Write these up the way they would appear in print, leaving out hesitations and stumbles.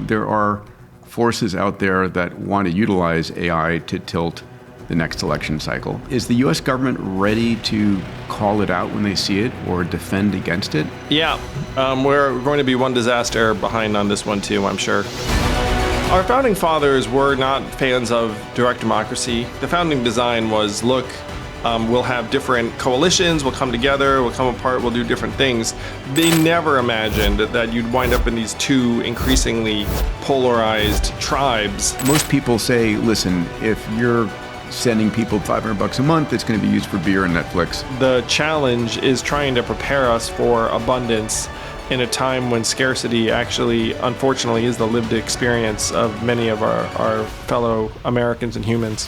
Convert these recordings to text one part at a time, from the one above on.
there are forces out there that want to utilize AI to tilt the next election cycle. Is the U.S. government ready to call it out when they see it or defend against it? Yeah, we're going to be one disaster behind on this one too, I'm sure. Our founding fathers were not fans of direct democracy. The founding design was, look, we'll have different coalitions, we'll come together, we'll come apart, we'll do different things. They never imagined that you'd wind up in these two increasingly polarized tribes. Most people say, listen, if you're sending people $500 a month, it's going to be used for beer and Netflix. The challenge is trying to prepare us for abundance in a time when scarcity actually, unfortunately, is the lived experience of many of our fellow Americans and humans.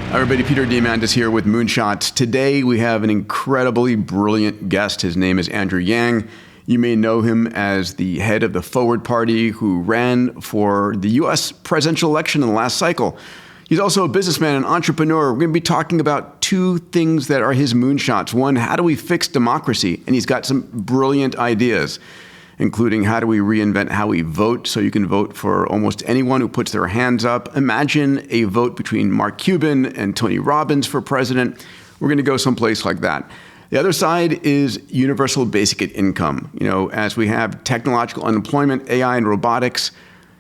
Hi everybody, Peter Diamandis here with Moonshot. Today we have an incredibly brilliant guest. His name is Andrew Yang. You may know him as the head of the Forward Party who ran for the U.S. presidential election in the last cycle. He's also a businessman and entrepreneur. We're going to be talking about two things that are his moonshots. One, how do we fix democracy? And he's got some brilliant ideas, including how do we reinvent how we vote so you can vote for almost anyone who puts their hands up. Imagine a vote between Mark Cuban and Tony Robbins for president. We're going to go someplace like that. The other side is universal basic income. You know, as we have technological unemployment, AI and robotics,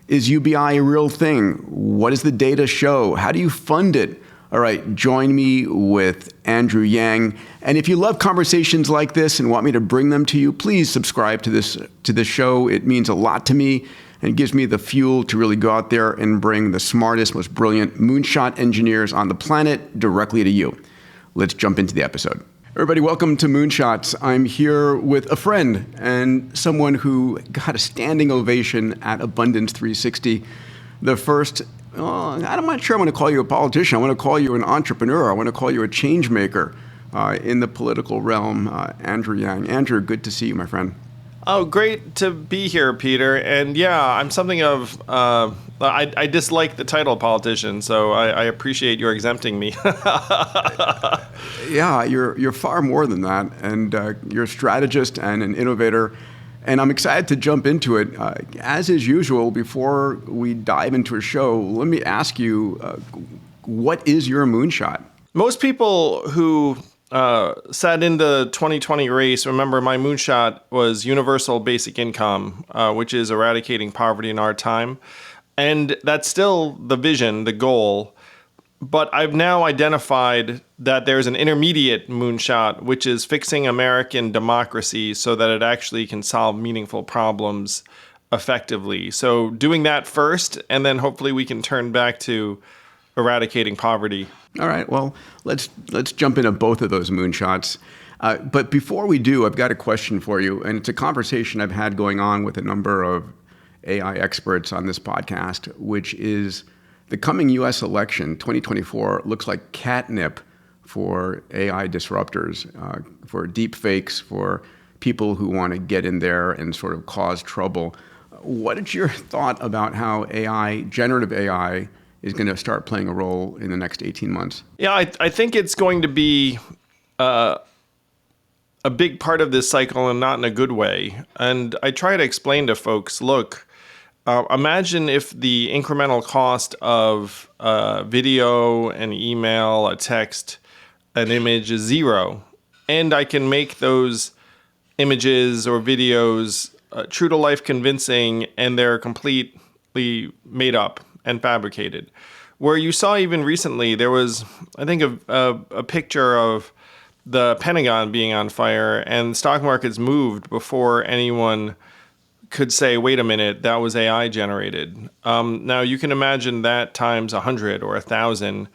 is UBI a real thing? What does the data show? How do you fund it? All right, join me with Andrew Yang. And if you love conversations like this and want me to bring them to you, please subscribe to this show. It means a lot to me and gives me the fuel to really go out there and bring the smartest, most brilliant moonshot engineers on the planet directly to you. Let's jump into the episode. Everybody, welcome to Moonshots. I'm here with a friend and someone who got a standing ovation at Abundance 360. The first, I'm not sure I want to call you a politician. I want to call you an entrepreneur. I want to call you a change maker in the political realm, Andrew Yang. Andrew, good to see you, my friend. Oh, great to be here, Peter. And yeah, I'm something of, I dislike the title politician, so I appreciate your exempting me. Yeah, you're far more than that. And you're a strategist and an innovator. And I'm excited to jump into it. As is usual, before we dive into a show, let me ask you, what is your moonshot? Most people who sat in the 2020 race, remember my moonshot was universal basic income, which is eradicating poverty in our time. And that's still the vision, the goal. But I've now identified that there's an intermediate moonshot, which is fixing American democracy so that it actually can solve meaningful problems effectively. So doing that first, and then hopefully we can turn back to eradicating poverty. All right, well, let's jump into both of those moonshots. But before we do, I've got a question for you, and it's a conversation I've had going on with a number of AI experts on this podcast, which is the coming U.S. election, 2024, looks like catnip for AI disruptors, for deep fakes, for people who want to get in there and sort of cause trouble. What is your thought about how AI, generative AI, is going to start playing a role in the next 18 months? Yeah, I think it's going to be a big part of this cycle and not in a good way. And I try to explain to folks, look, imagine if the incremental cost of video, an email, a text, an image is zero. And I can make those images or videos true to life convincing, and they're completely made up and fabricated. Where you saw even recently, there was, I think, a picture of the Pentagon being on fire, and stock markets moved before anyone could say, wait a minute, that was AI generated. Now you can imagine that times 100 or 1,000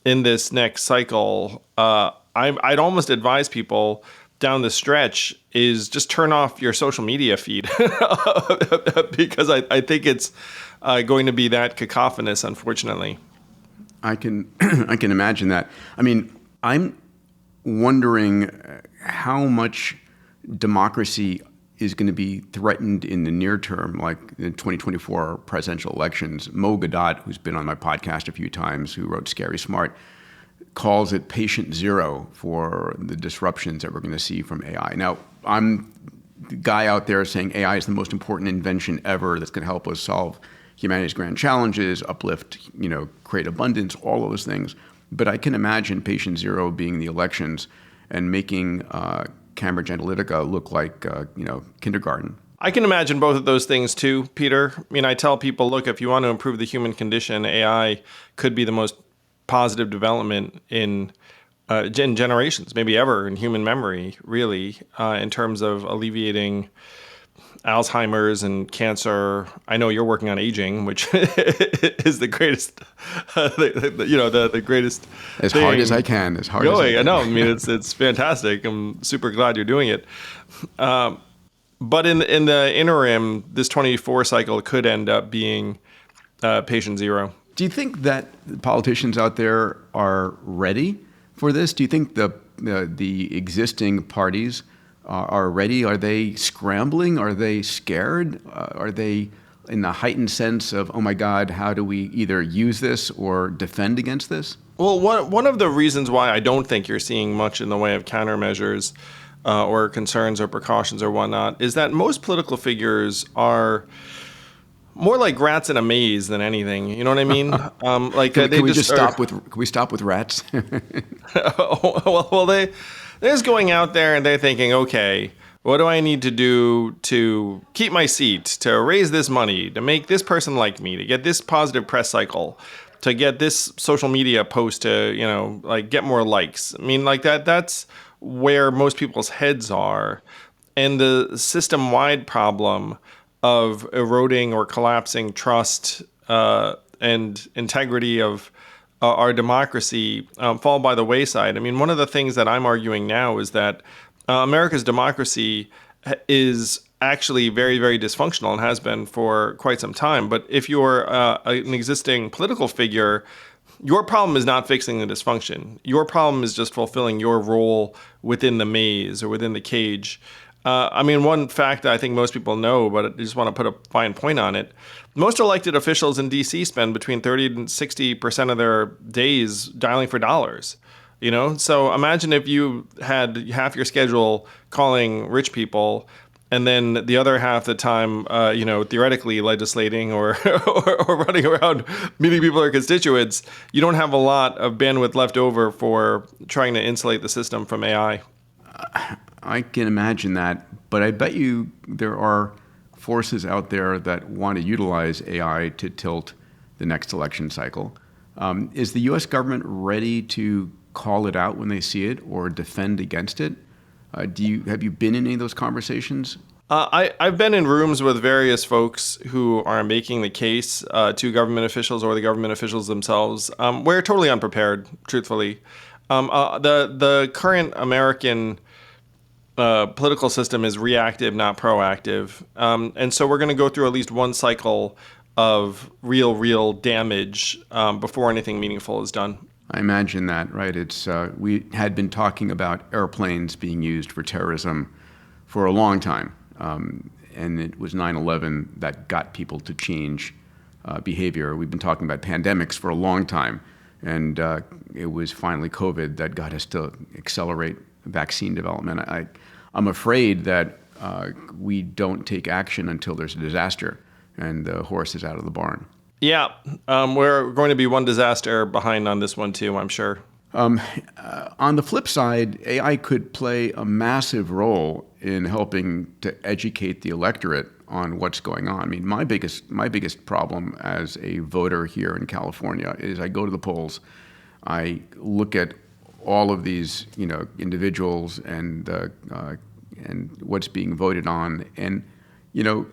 in this next cycle. I'd almost advise people down the stretch is just turn off your social media feed because I think it's going to be that cacophonous, unfortunately. I can imagine that. I mean, I'm wondering how much democracy is going to be threatened in the near term, like the 2024 presidential elections. Mo Gadot, who's been on my podcast a few times, who wrote Scary Smart, calls it patient zero for the disruptions that we're going to see from AI. Now, I'm guy out there saying AI is the most important invention ever that's going to help us solve humanity's grand challenges, uplift, create abundance, all of those things. But I can imagine patient zero being the elections and making Cambridge Analytica look like, kindergarten. I can imagine both of those things too, Peter. I mean, I tell people, look, if you want to improve the human condition, AI could be the most positive development in generations, maybe ever in human memory, really, in terms of alleviating Alzheimer's and cancer. I know you're working on aging, which is the greatest, the greatest. As hard as I can, as hard as I can. I know. I mean, it's fantastic. I'm super glad you're doing it. But in the interim, this 24 cycle could end up being patient zero. Do you think that politicians out there are ready for this? Do you think the existing parties are ready? Are they scrambling? Are they scared? Are they in the heightened sense of, oh my God, how do we either use this or defend against this? Well, one of the reasons why I don't think you're seeing much in the way of countermeasures or concerns or precautions or whatnot is that most political figures are more like rats in a maze than anything. You know what I mean? Can we stop with rats? well, they're just going out there and they're thinking, okay, what do I need to do to keep my seat, to raise this money, to make this person like me, to get this positive press cycle, to get this social media post to, get more likes. I mean, that's where most people's heads are. And the system-wide problem of eroding or collapsing trust and integrity of our democracy fall by the wayside. I mean, one of the things that I'm arguing now is that America's democracy is actually very, very dysfunctional and has been for quite some time. But if you're an existing political figure, your problem is not fixing the dysfunction. Your problem is just fulfilling your role within the maze or within the cage. One fact that I think most people know, but I just want to put a fine point on it. Most elected officials in D.C. spend between 30 and 60% of their days dialing for dollars. So imagine if you had half your schedule calling rich people and then the other half the time, theoretically legislating or running around meeting people or constituents. You don't have a lot of bandwidth left over for trying to insulate the system from AI. I can imagine that, but I bet you there are forces out there that want to utilize AI to tilt the next election cycle. Is the U.S. government ready to call it out when they see it or defend against it? Have you been in any of those conversations? I've been in rooms with various folks who are making the case to government officials or the government officials themselves. We're totally unprepared, truthfully. The current American political system is reactive, not proactive. And so we're going to go through at least one cycle of real damage before anything meaningful is done. I imagine that, right? We had been talking about airplanes being used for terrorism for a long time. And it was 9/11 that got people to change behavior. We've been talking about pandemics for a long time. And it was finally COVID that got us to accelerate vaccine development. I'm afraid that we don't take action until there's a disaster and the horse is out of the barn. Yeah, we're going to be one disaster behind on this one too, I'm sure. On the flip side, AI could play a massive role in helping to educate the electorate on what's going on. I mean, my biggest problem as a voter here in California is I go to the polls, I look at all of these, individuals and what's being voted on, and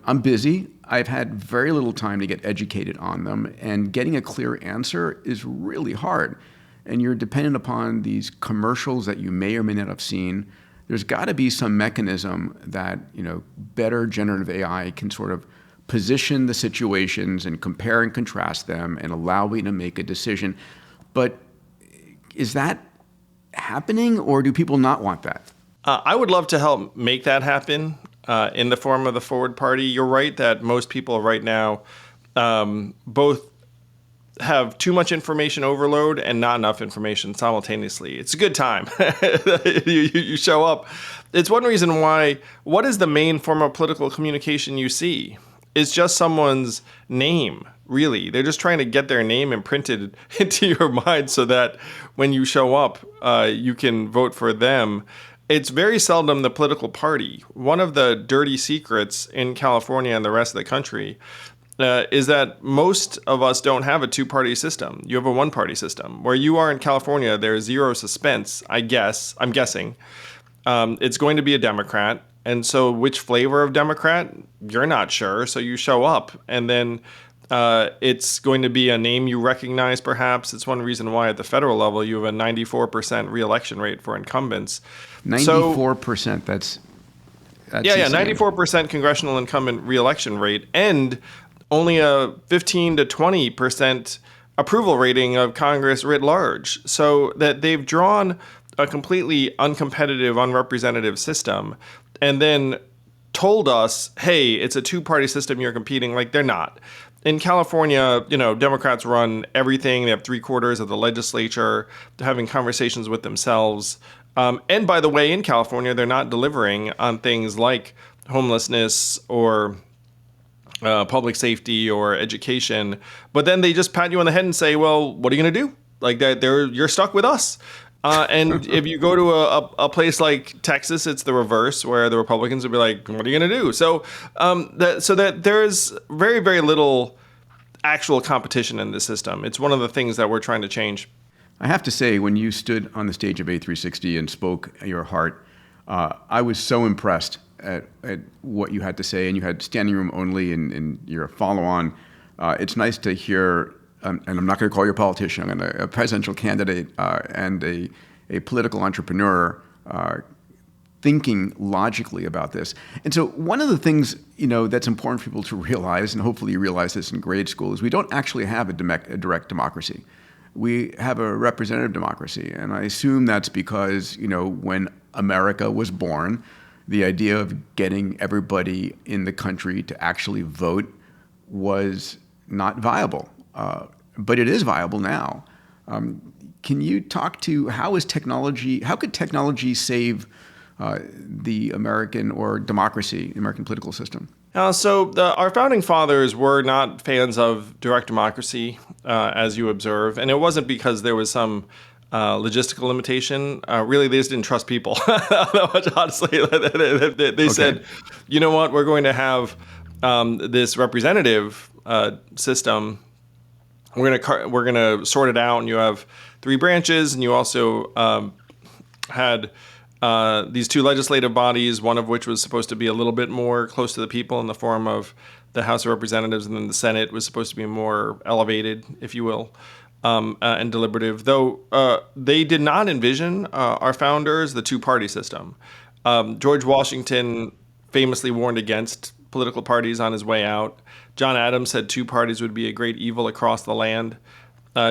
I'm busy. I've had very little time to get educated on them, and getting a clear answer is really hard. And you're dependent upon these commercials that you may or may not have seen. There's got to be some mechanism that, better generative AI can sort of position the situations and compare and contrast them and allow me to make a decision. But is that happening, or do people not want that? I would love to help make that happen in the form of the Forward Party. You're right that most people right now both have too much information overload and not enough information simultaneously. It's a good time. You show up. It's one reason why, what is the main form of political communication you see? It's just someone's name, really. They're just trying to get their name imprinted into your mind so that when you show up, you can vote for them. It's very seldom the political party. One of the dirty secrets in California and the rest of the country is that most of us don't have a two-party system. You have a one-party system. Where you are in California, there's zero suspense, I'm guessing. It's going to be a Democrat. And so which flavor of Democrat? You're not sure. So you show up. And then it's going to be a name you recognize, perhaps. It's one reason why at the federal level you have a 94% reelection rate for incumbents. 94%, that's yeah, 94% congressional incumbent reelection rate, and only a 15 to 20% approval rating of Congress writ large. So that they've drawn a completely uncompetitive, unrepresentative system, and then told us, hey, it's a two-party system, you're competing. Like, they're not. In California, Democrats run everything. They have 3/4 of the legislature. They're having conversations with themselves. And by the way, in California, they're not delivering on things like homelessness or public safety or education. But then they just pat you on the head and say, well, what are you going to do? Like that, you're stuck with us. And if you go to a place like Texas, it's the reverse, where the Republicans would be like, what are you going to do? So that there's very, very little actual competition in this system. It's one of the things that we're trying to change. I have to say, when you stood on the stage of A360 and spoke your heart, I was so impressed at what you had to say, and you had standing room only, and you're a follow-on. It's nice to hear, and I'm not going to call you a politician, I'm a presidential candidate and a political entrepreneur thinking logically about this. And so one of the things that's important for people to realize, and hopefully you realize this in grade school, is we don't actually have a direct democracy. We have a representative democracy, and I assume that's because, when America was born, the idea of getting everybody in the country to actually vote was not viable, but it is viable now. Can you talk to how could technology save the American or democracy, the American political system? Our founding fathers were not fans of direct democracy, as you observe, and it wasn't because there was some logistical limitation. Really, they just didn't trust people that much, honestly. They said, you know what, we're going to have this representative system. We're going to sort it out, and you have 3 branches, and you also had these 2 legislative bodies, one of which was supposed to be a little bit more close to the people in the form of the House of Representatives, and then the Senate was supposed to be more elevated, if you will, and deliberative. Though they did not envision, our founders, the 2-party system. George Washington famously warned against political parties on his way out. John Adams said 2 parties would be a great evil across the land.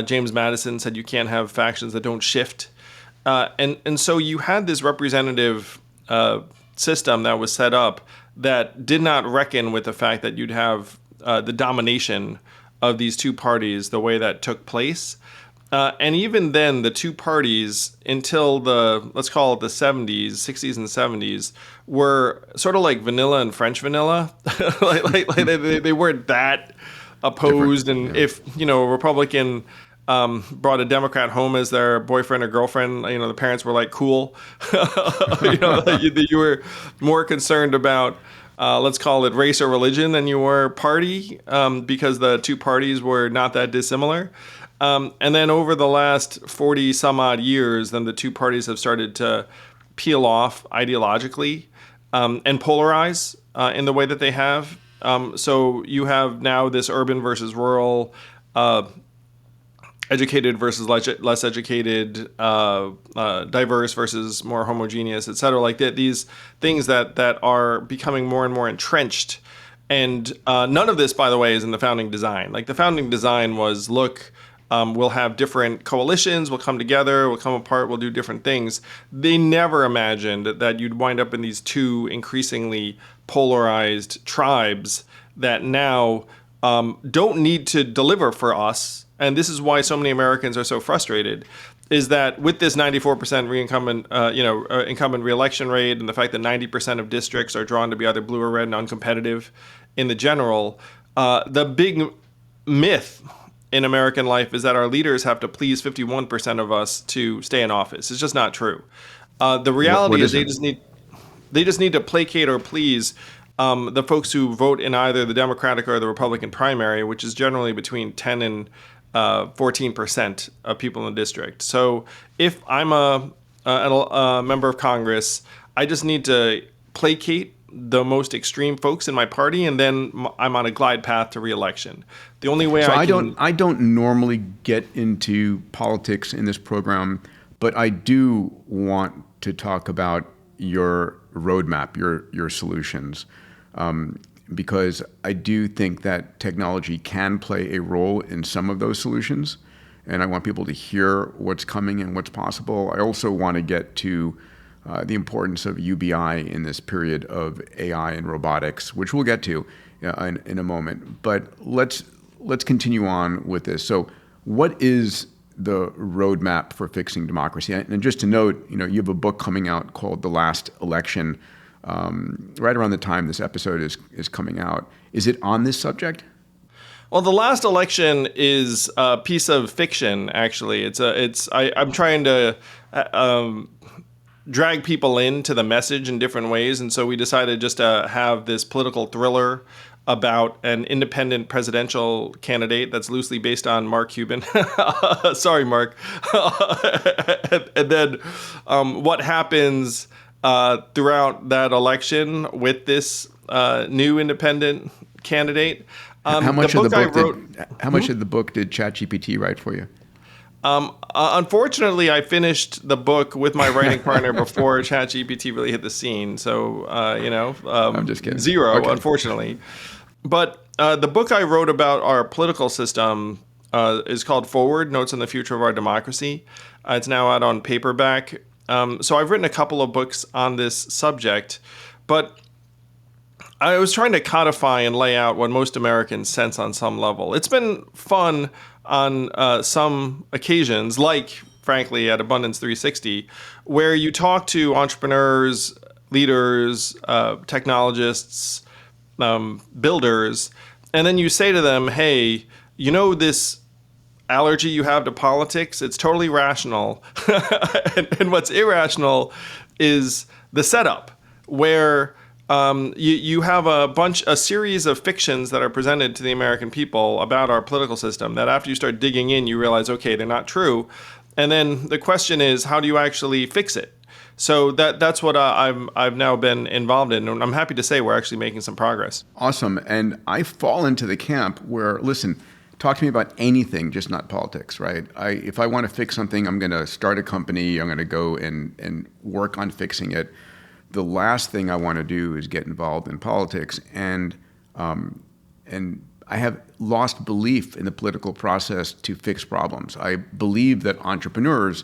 James Madison said you can't have factions that don't shift. And so you had this representative system that was set up that did not reckon with the fact that you'd have the domination of these 2 parties the way that took place. And even then, the 2 parties, until let's call it the 60s and 70s, were sort of like vanilla and French vanilla. they weren't that opposed. Different, and if, a Republican brought a Democrat home as their boyfriend or girlfriend, the parents were like, cool. You were more concerned about, let's call it race or religion than you were party, because the 2 parties were not that dissimilar. And then over the last 40 some odd years, then the 2 parties have started to peel off ideologically and polarize in the way that they have. So you have now this urban versus rural, educated versus less educated, diverse versus more homogeneous, et cetera. Like these things that are becoming more and more entrenched. And none of this, by the way, is in the founding design. Like the founding design was, look, we'll have different coalitions, we'll come together, we'll come apart, we'll do different things. They never imagined that you'd wind up in these 2 increasingly polarized tribes that now don't need to deliver for us and this is why so many Americans are so frustrated, is that with this 94% incumbent reelection rate, and the fact that 90% of districts are drawn to be either blue or red and uncompetitive in the general, the big myth in American life is that our leaders have to please 51% of us to stay in office. It's just not true. The reality is they just need to placate or please the folks who vote in either the Democratic or the Republican primary, which is generally between 10 and 14% of people in the district. So if I'm a member of Congress, I just need to placate the most extreme folks in my party, and then I'm on a glide path to re-election. The only way I don't normally get into politics in this program, but I do want to talk about your roadmap, your solutions. Because I do think that technology can play a role in some of those solutions, and I want people to hear what's coming and what's possible. I also want to get to the importance of UBI in this period of AI and robotics, which we'll get to in a moment. But let's continue on with this. So, what is the roadmap for fixing democracy? And just to note, you have a book coming out called The Last Election. Right around the time this episode is coming out. Is it on this subject? Well, The Last Election is a piece of fiction. Actually, I'm trying to drag people into the message in different ways, and so we decided just to have this political thriller about an independent presidential candidate that's loosely based on Mark Cuban. Sorry, Mark. And then what happens throughout that election with this new independent candidate. How much of the book did ChatGPT write for you? Unfortunately, I finished the book with my writing partner before ChatGPT really hit the scene. So, I'm just kidding. Zero, Okay. Unfortunately. But the book I wrote about our political system is called Forward, Notes on the Future of Our Democracy. It's now out on paperback. So I've written a couple of books on this subject, but I was trying to codify and lay out what most Americans sense on some level. It's been fun on some occasions, like, frankly, at Abundance 360, where you talk to entrepreneurs, leaders, technologists, builders, and then you say to them, hey, this allergy you have to politics, it's totally rational. and what's irrational is the setup, where you have a series of fictions that are presented to the American people about our political system that after you start digging in, you realize, okay, they're not true. And then the question is, how do you actually fix it? So that's what I've now been involved in, and I'm happy to say we're actually making some progress. Awesome. And I fall into the camp where, listen, talk to me about anything, just not politics, right? If I want to fix something, I'm going to start a company. I'm going to go and work on fixing it. The last thing I want to do is get involved in politics, and I have lost belief in the political process to fix problems. I believe that entrepreneurs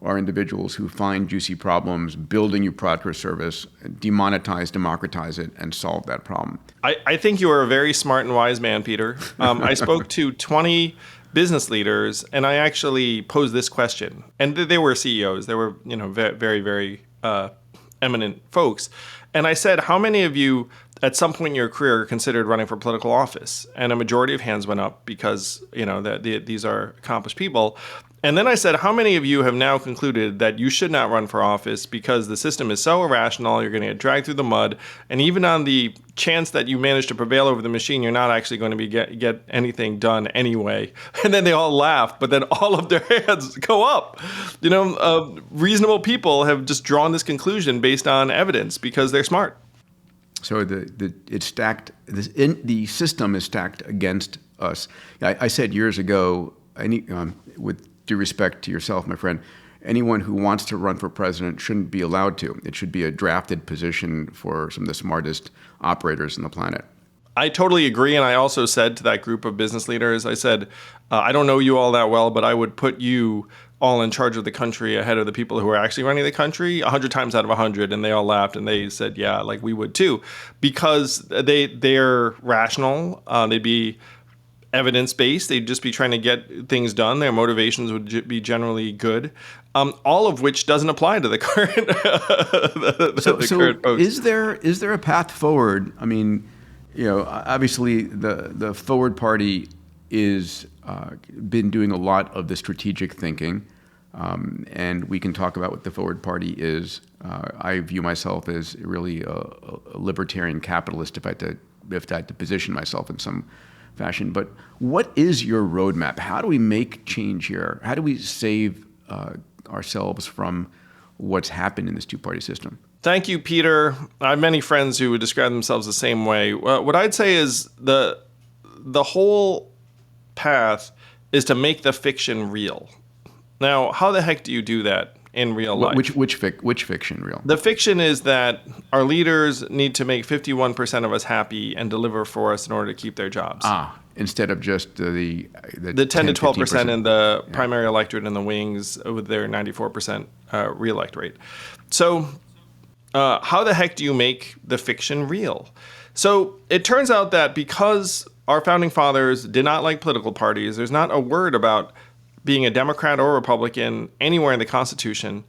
are individuals who find juicy problems, build a new product or service, demonetize, democratize it, and solve that problem. I think you are a very smart and wise man, Peter. I spoke to 20 business leaders, and I actually posed this question. And they were CEOs. They were, very, very eminent folks. And I said, how many of you at some point in your career considered running for political office? And a majority of hands went up because, these are accomplished people. And then I said, how many of you have now concluded that you should not run for office because the system is so irrational, you're going to get dragged through the mud, and even on the chance that you manage to prevail over the machine, you're not actually going to get anything done anyway. And then they all laugh, but then all of their hands go up. Reasonable people have just drawn this conclusion based on evidence because they're smart. So it's stacked. The system is stacked against us. I said years ago, with due respect to yourself, my friend, anyone who wants to run for president shouldn't be allowed to. It should be a drafted position for some of the smartest operators on the planet. I totally agree. And I also said to that group of business leaders, I said, I don't know you all that well, but I would put you all in charge of the country ahead of the people who are actually running the country 100 times out of 100. And they all laughed and they said, yeah, like we would too, because they're rational. They'd be evidence-based. They'd just be trying to get things done. Their motivations would be generally good, all of which doesn't apply to the current current folks. Is there a path forward? I mean, obviously the Forward Party is been doing a lot of the strategic thinking, and we can talk about what the Forward Party is. I view myself as really a libertarian capitalist if I had to position myself in some fashion. But what is your roadmap? How do we make change here? How do we save ourselves from what's happened in this two-party system? Thank you, Peter. I have many friends who would describe themselves the same way. What I'd say is the whole path is to make the fiction real. Now, how the heck do you do that in real life? Which fiction real? The fiction is that our leaders need to make 51% of us happy and deliver for us in order to keep their jobs. Instead of just the 10 to 12% in the primary electorate in the wings with their 94% reelect rate. So how the heck do you make the fiction real? So it turns out that because our founding fathers did not like political parties, there's not a word about being a Democrat or Republican anywhere in the Constitution,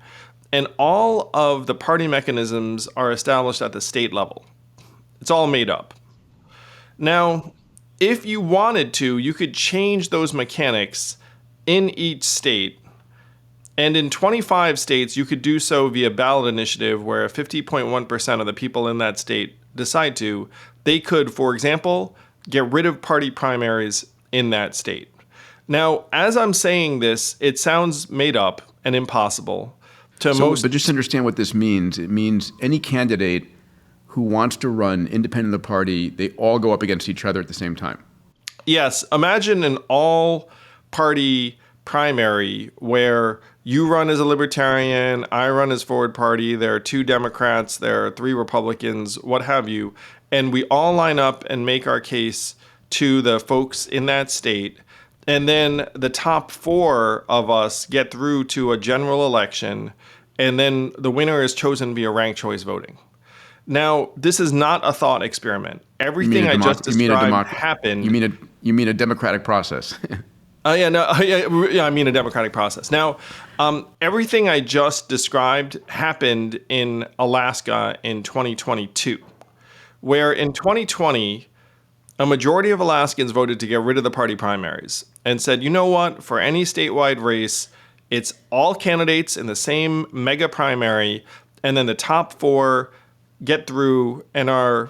and all of the party mechanisms are established at the state level. It's all made up. Now, if you wanted to, you could change those mechanics in each state, and in 25 states, you could do so via ballot initiative where 50.1% of the people in that state decide to. They could, for example, get rid of party primaries in that state. Now, as I'm saying this, it sounds made up and impossible to most. But just understand what this means. It means any candidate who wants to run independent of the party, they all go up against each other at the same time. Yes. Imagine an all-party primary where you run as a libertarian, I run as Forward Party, there are 2 Democrats, there are 3 Republicans, what have you, and we all line up and make our case to the folks in that state. And then the top 4 of us get through to a general election, and then the winner is chosen via ranked choice voting. Now, this is not a thought experiment. Everything I just described happened. You mean a democratic process? I mean a democratic process. Now, everything I just described happened in Alaska in 2022, where in 2020, a majority of Alaskans voted to get rid of the party primaries and said, you know what, for any statewide race, it's all candidates in the same mega primary, and then the top 4 get through and are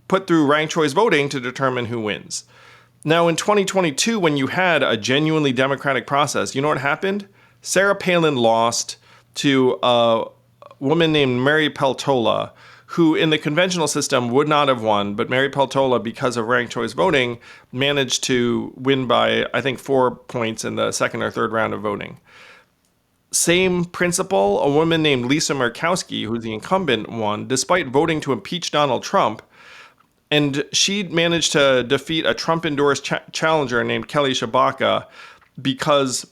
put through ranked choice voting to determine who wins. Now, in 2022, when you had a genuinely democratic process, you know what happened? Sarah Palin lost to a woman named Mary Peltola, who in the conventional system would not have won, but Mary Peltola, because of ranked choice voting, managed to win by, I think, 4 points in the second or third round of voting. Same principle, a woman named Lisa Murkowski, who's the incumbent, won, despite voting to impeach Donald Trump. And she managed to defeat a Trump-endorsed challenger named Kelly Tshibaka because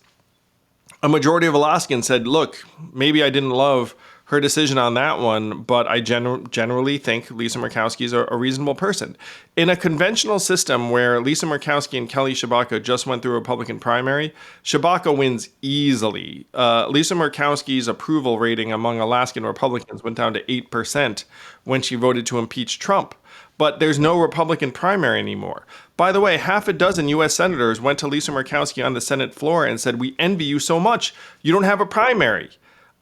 a majority of Alaskans said, look, maybe I didn't love her decision on that one, but I generally think Lisa Murkowski is a reasonable person. In a conventional system where Lisa Murkowski and Kelly Tshibaka just went through a Republican primary, Tshibaka wins easily. Lisa Murkowski's approval rating among Alaskan Republicans went down to 8% when she voted to impeach Trump. But there's no Republican primary anymore. By the way, 6 U.S. senators went to Lisa Murkowski on the Senate floor and said, we envy you so much. You don't have a primary.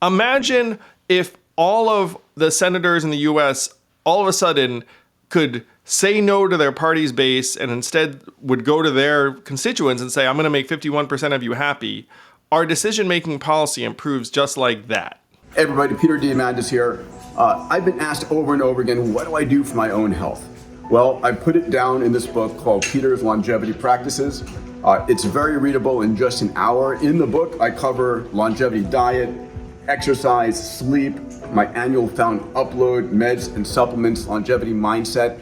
Imagine if all of the senators in the U.S. all of a sudden could say no to their party's base and instead would go to their constituents and say, I'm going to make 51% of you happy. Our decision-making policy improves just like that. Hey everybody, Peter Diamandis here. I've been asked over and over again, what do I do for my own health? Well, I put it down in this book called Peter's Longevity Practices. It's very readable in just an hour. In the book, I cover longevity diet, exercise, sleep, my annual found upload, meds and supplements, longevity mindset.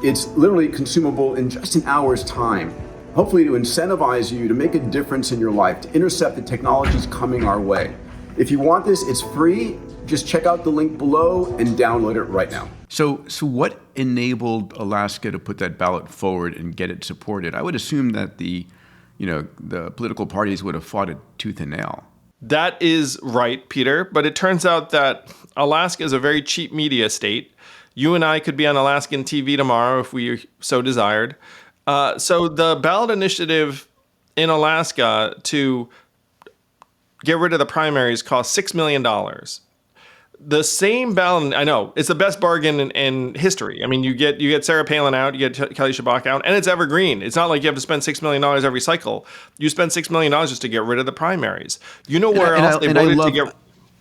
It's literally consumable in just an hour's time, hopefully to incentivize you to make a difference in your life, to intercept the technologies coming our way. If you want this, it's free. Just check out the link below and download it right now. So what enabled Alaska to put that ballot forward and get it supported? I would assume that the political parties would have fought it tooth and nail. That is right, Peter. But it turns out that Alaska is a very cheap media state. You and I could be on Alaskan TV tomorrow if we so desired. So the ballot initiative in Alaska to get rid of the primaries cost $6 million. The same ballot, I know, it's the best bargain in history. I mean, you get Sarah Palin out, you get Kelly Shabak out, and it's evergreen. It's not like you have to spend $6 million every cycle. You spend $6 million just to get rid of the primaries. You know where else they voted to get...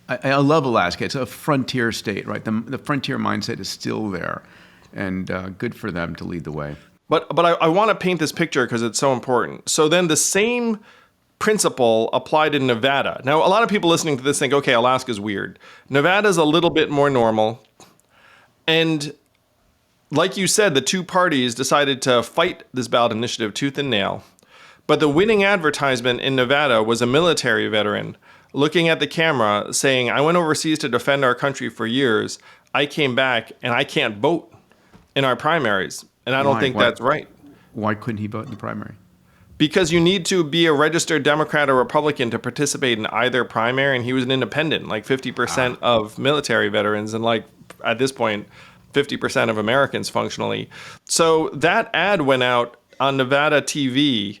I love Alaska. It's a frontier state, right? The frontier mindset is still there, and good for them to lead the way. But I want to paint this picture because it's so important. So then the same principle applied in Nevada. Now, a lot of people listening to this think, okay, Alaska's weird. Nevada's a little bit more normal. And like you said, the two parties decided to fight this ballot initiative tooth and nail. But the winning advertisement in Nevada was a military veteran looking at the camera saying, I went overseas to defend our country for years. I came back and I can't vote in our primaries. And I don't think that's right. Why couldn't he vote in the primary? Because you need to be a registered Democrat or Republican to participate in either primary, and he was an independent, like 50% of military veterans, and like at this point, 50% of Americans functionally. So that ad went out on Nevada TV,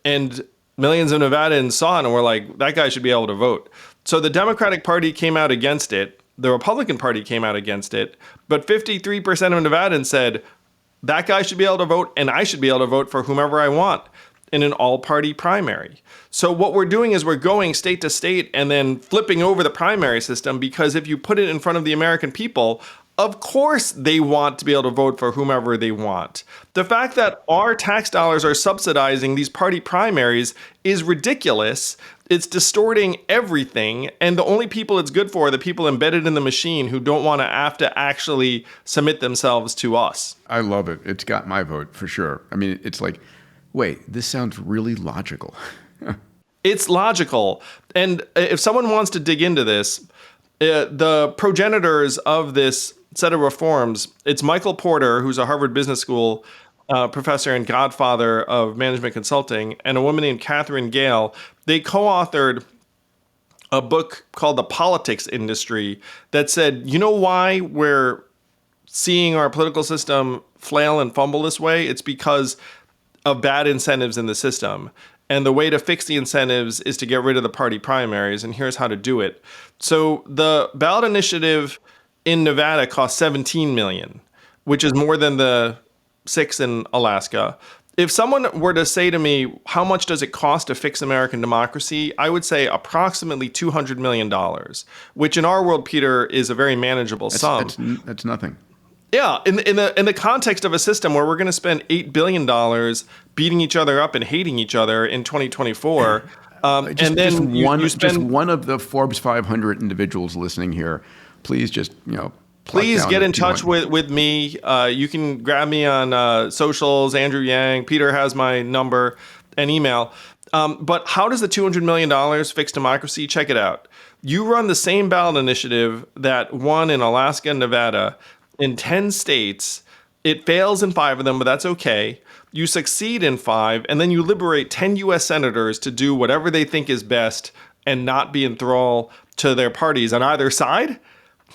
and millions of Nevadans saw it and were like, that guy should be able to vote. So the Democratic Party came out against it, the Republican Party came out against it, but 53% of Nevadans said, that guy should be able to vote, and I should be able to vote for whomever I want in an all-party primary. So what we're doing is we're going state to state and then flipping over the primary system, because if you put it in front of the American people, of course they want to be able to vote for whomever they want. The fact that our tax dollars are subsidizing these party primaries is ridiculous. It's distorting everything, and the only people it's good for are the people embedded in the machine who don't want to have to actually submit themselves to us. I love it. It's got my vote for sure. I mean, it's like, wait, this sounds really logical. It's logical. And if someone wants to dig into this, the progenitors of this set of reforms, it's Michael Porter, who's a Harvard Business School professor and godfather of management consulting, and a woman named Catherine Gale. They co-authored a book called The Politics Industry that said, you know why we're seeing our political system flail and fumble this way? It's because of bad incentives in the system. And the way to fix the incentives is to get rid of the party primaries, and here's how to do it. So the ballot initiative in Nevada cost $17 million, which is more than the 6 in Alaska. If someone were to say to me, how much does it cost to fix American democracy? I would say approximately $200 million, which in our world, Peter, is a very manageable sum. That's nothing. Yeah, in the context of a system where we're going to spend $8 billion beating each other up and hating each other in 2024, just one of the Forbes 500 individuals listening here, please just please get in touch with me. You can grab me on socials, Andrew Yang. Peter has my number and email. But how does the $200 million fix democracy? Check it out. You run the same ballot initiative that won in Alaska and Nevada in 10 states. It fails in 5 of them, but that's okay. You succeed in 5, and then you liberate 10 U.S. senators to do whatever they think is best and not be in thrall to their parties on either side.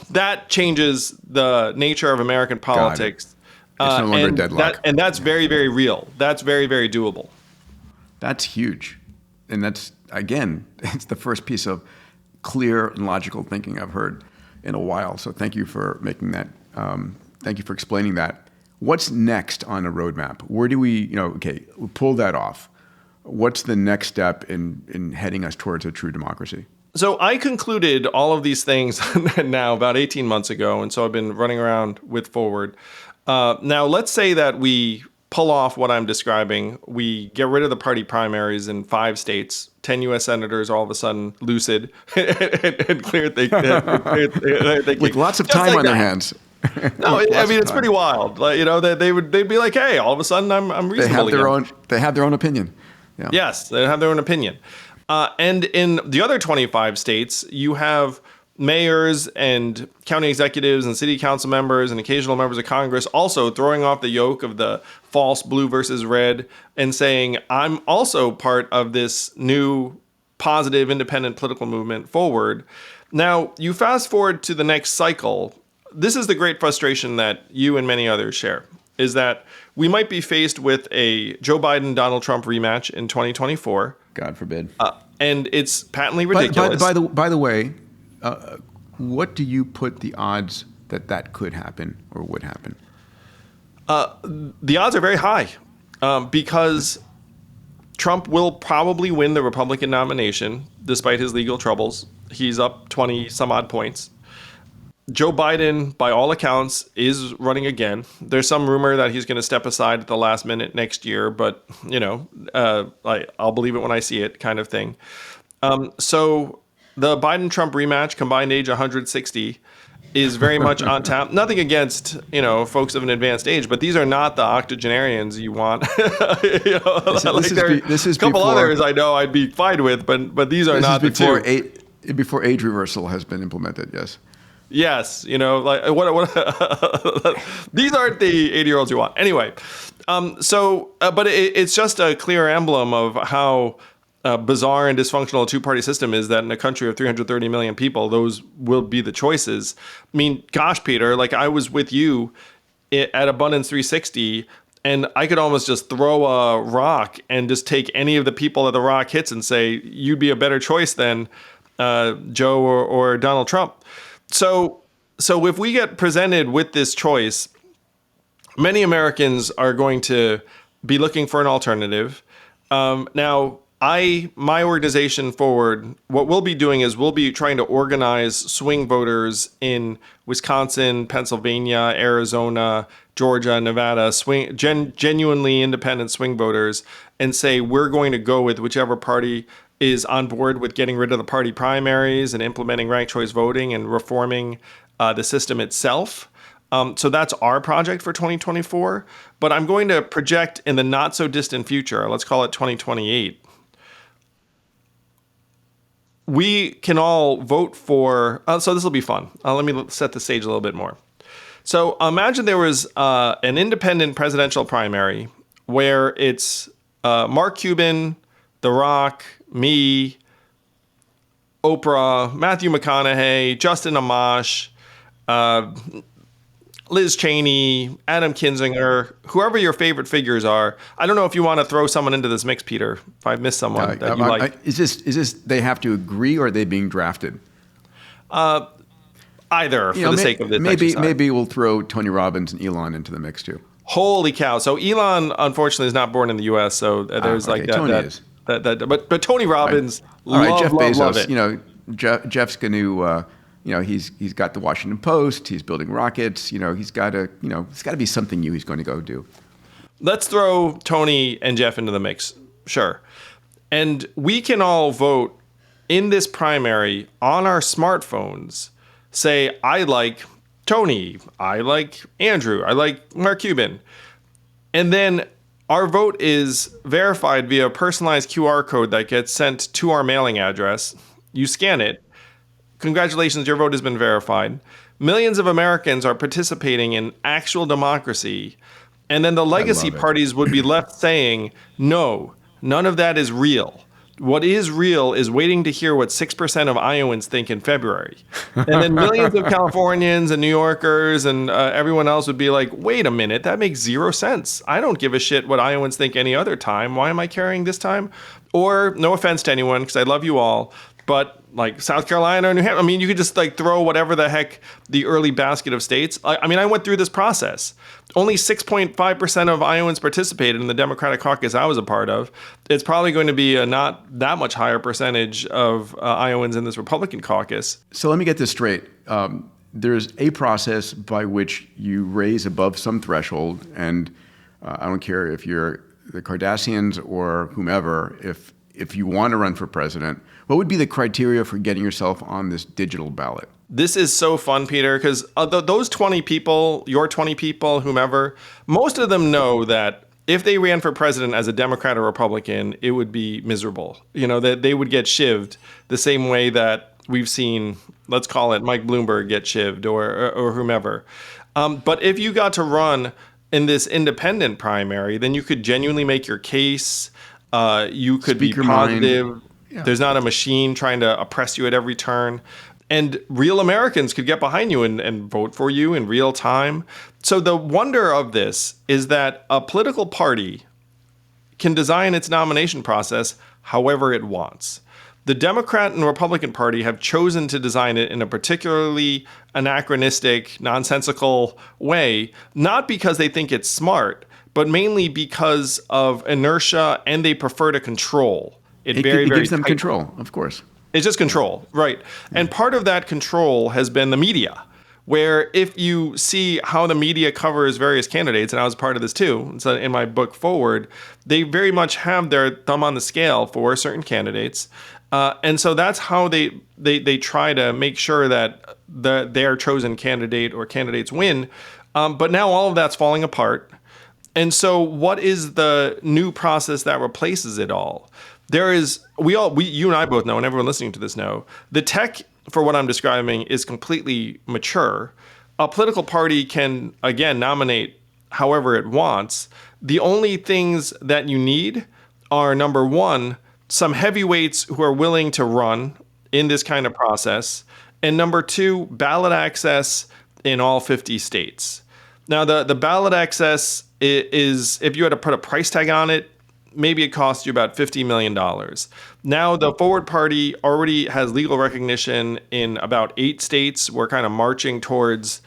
That changes the nature of American politics. It's no longer deadlock. And that's very, very real. That's very, very doable. That's huge. And that's, again, it's the first piece of clear and logical thinking I've heard in a while. So thank you for making that. Thank you for explaining that. What's next on a roadmap? Where do we, we'll pull that off. What's the next step in heading us towards a true democracy? So I concluded all of these things now about 18 months ago. And so I've been running around with Forward. Now, let's say that we pull off what I'm describing. We get rid of the party primaries in 5 states. 10 U.S. senators are all of a sudden lucid and clear. With lots of time on their hands. No, I mean, it's pretty wild. Like, they'd be like, hey, all of a sudden I'm reasonable They have their own opinion. Yeah. Yes, they have their own opinion. And in the other 25 states, you have mayors and county executives and city council members and occasional members of Congress also throwing off the yoke of the false blue versus red and saying, I'm also part of this new positive independent political movement forward. Now, you fast forward to the next cycle. This is the great frustration that you and many others share, is that we might be faced with a Joe Biden-Donald Trump rematch in 2024. God forbid. And it's patently ridiculous. By the way, what do you put the odds that could happen or would happen? The odds are very high because Trump will probably win the Republican nomination despite his legal troubles. He's up 20 some odd points. Joe Biden, by all accounts, is running again. There's some rumor that he's going to step aside at the last minute next year, but, I'll believe it when I see it kind of thing. So the Biden-Trump rematch, combined age 160, is very much on tap. Nothing against, folks of an advanced age, but these are not the octogenarians you want. This is a couple others I know I'd be fine with, but these are not the two. Before age reversal has been implemented, yes. Yes, these aren't the 80-year-olds you want. Anyway, but it's just a clear emblem of how bizarre and dysfunctional a two-party system is, that in a country of 330 million people, those will be the choices. I mean, gosh, Peter, I was with you at Abundance 360, and I could almost just throw a rock and just take any of the people that the rock hits and say, you'd be a better choice than Joe or Donald Trump. So if we get presented with this choice, many Americans are going to be looking for an alternative. Now, my organization Forward, what we'll be doing is we'll be trying to organize swing voters in Wisconsin, Pennsylvania, Arizona, Georgia, Nevada, genuinely independent swing voters, and say we're going to go with whichever party is on board with getting rid of the party primaries and implementing ranked choice voting and reforming the system itself. So that's our project for 2024. But I'm going to project in the not so distant future, let's call it 2028. We can all vote for, so this will be fun. Let me set the stage a little bit more. So imagine there was an independent presidential primary where it's Mark Cuban, The Rock, me, Oprah, Matthew McConaughey, Justin Amash, Liz Cheney, Adam Kinzinger, whoever your favorite figures are. I don't know if you want to throw someone into this mix, Peter, if I missed someone that you like. Is this they have to agree, or are they being drafted? Either, for the sake of this exercise. Maybe we'll throw Tony Robbins and Elon into the mix too. Holy cow. So Elon, unfortunately, is not born in the U.S., so there's that. Tony is. But Tony Robbins, Jeff Bezos, love it. Jeff's going to, he's got the Washington Post. He's building rockets. He's got to, it's got to be something new he's going to go do. Let's throw Tony and Jeff into the mix. Sure. And we can all vote in this primary on our smartphones. Say, I like Tony. I like Andrew. I like Mark Cuban. And then our vote is verified via a personalized QR code that gets sent to our mailing address. You scan it. Congratulations, your vote has been verified. Millions of Americans are participating in actual democracy. And then the legacy parties would be left saying, no, none of that is real. What is real is waiting to hear what 6% of Iowans think in February. And then millions of Californians and New Yorkers and everyone else would be like, wait a minute, that makes 0 sense. I don't give a shit what Iowans think any other time. Why am I carrying this time? Or, no offense to anyone, because I love you all, but like South Carolina or New Hampshire, you could just throw whatever the heck the early basket of states. I went through this process. Only 6.5% of Iowans participated in the Democratic caucus I was a part of. It's probably going to be a not that much higher percentage of Iowans in this Republican caucus. So let me get this straight. There's a process by which you raise above some threshold, and I don't care if you're the Kardashians or whomever, if you want to run for president, what would be the criteria for getting yourself on this digital ballot? This is so fun, Peter, because those 20 people, your 20 people, whomever, most of them know that if they ran for president as a Democrat or Republican, it would be miserable. That they would get shivved the same way that we've seen, let's call it Mike Bloomberg get shivved or whomever. But if you got to run in this independent primary, then you could genuinely make your case. You could Speak be your positive. mind. Yeah. There's not a machine trying to oppress you at every turn. And real Americans could get behind you and vote for you in real time. So the wonder of this is that a political party can design its nomination process however it wants. The Democrat and Republican Party have chosen to design it in a particularly anachronistic, nonsensical way, not because they think it's smart, but mainly because of inertia, and they prefer to control it It very gives them tightly. control, of course. It's just control, right? And part of that control has been the media, where if you see how the media covers various candidates, and I was part of this too, so in my book Forward, they very much have their thumb on the scale for certain candidates. And so that's how they try to make sure that their chosen candidate or candidates win. But now all of that's falling apart. And so what is the new process that replaces it all? There is, you and I both know, and everyone listening to this know, the tech for what I'm describing is completely mature. A political party can, again, nominate however it wants. The only things that you need are, number one, some heavyweights who are willing to run in this kind of process, and number two, ballot access in all 50 states. Now, the ballot access is, if you had to put a price tag on it, maybe it costs you about $50 million. Now, the Forward Party already has legal recognition in about 8 states. We're kind of marching towards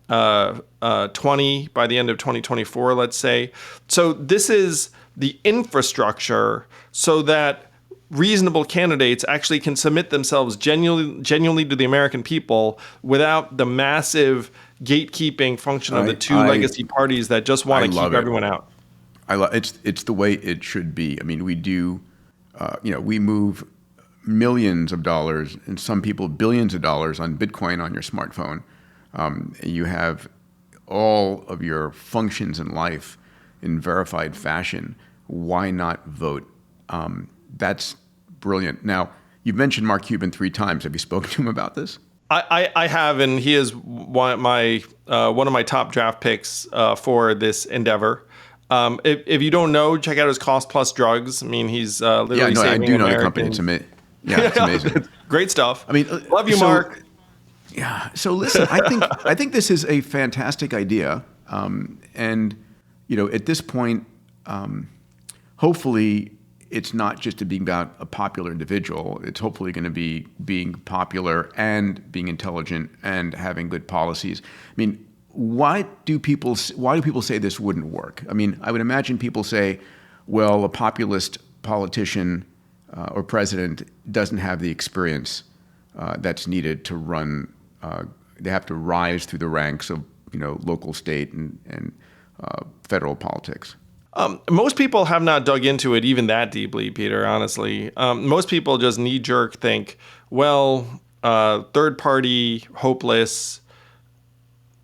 20 by the end of 2024, let's say. So this is the infrastructure so that reasonable candidates actually can submit themselves genuinely to the American people without the massive gatekeeping function of the two legacy parties that just want to keep everyone out. It's the way it should be. I mean, we do, we move millions of dollars and some people billions of dollars on Bitcoin on your smartphone. You have all of your functions in life in verified fashion. Why not vote? That's brilliant. Now, you've mentioned Mark Cuban 3 times. Have you spoken to him about this? I have, and he is one of my top draft picks for this endeavor. If you don't know, check out his Cost Plus Drugs. I mean, he's literally saving I do know Americans. the company. It's amazing. Yeah, it's amazing. Great stuff. I mean, love you, Mark. Yeah. So listen, I think this is a fantastic idea, and at this point, hopefully, it's not just being about a popular individual. It's hopefully going to be being popular and being intelligent and having good policies. I mean, why do people say this wouldn't work? I mean, I would imagine people say, well, a populist politician or president doesn't have the experience that's needed to run. They have to rise through the ranks of local, state, and federal politics. Most people have not dug into it even that deeply, Peter, honestly. Most people just knee-jerk think, well, third party, hopeless,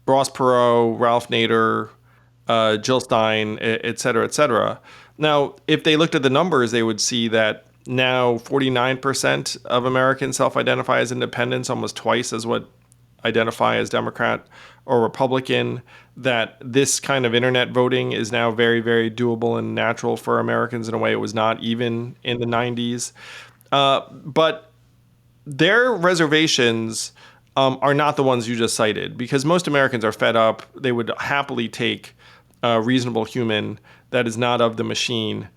Ross Perot, Ralph Nader, Jill Stein, et cetera, et cetera. Now, if they looked at the numbers, they would see that now 49% of Americans self-identify as independents, almost twice as what identify as Democrat or Republican, that this kind of internet voting is now very, very doable and natural for Americans in a way it was not even in the 90s. But their reservations are not the ones you just cited, because most Americans are fed up. They would happily take a reasonable human that is not of the machine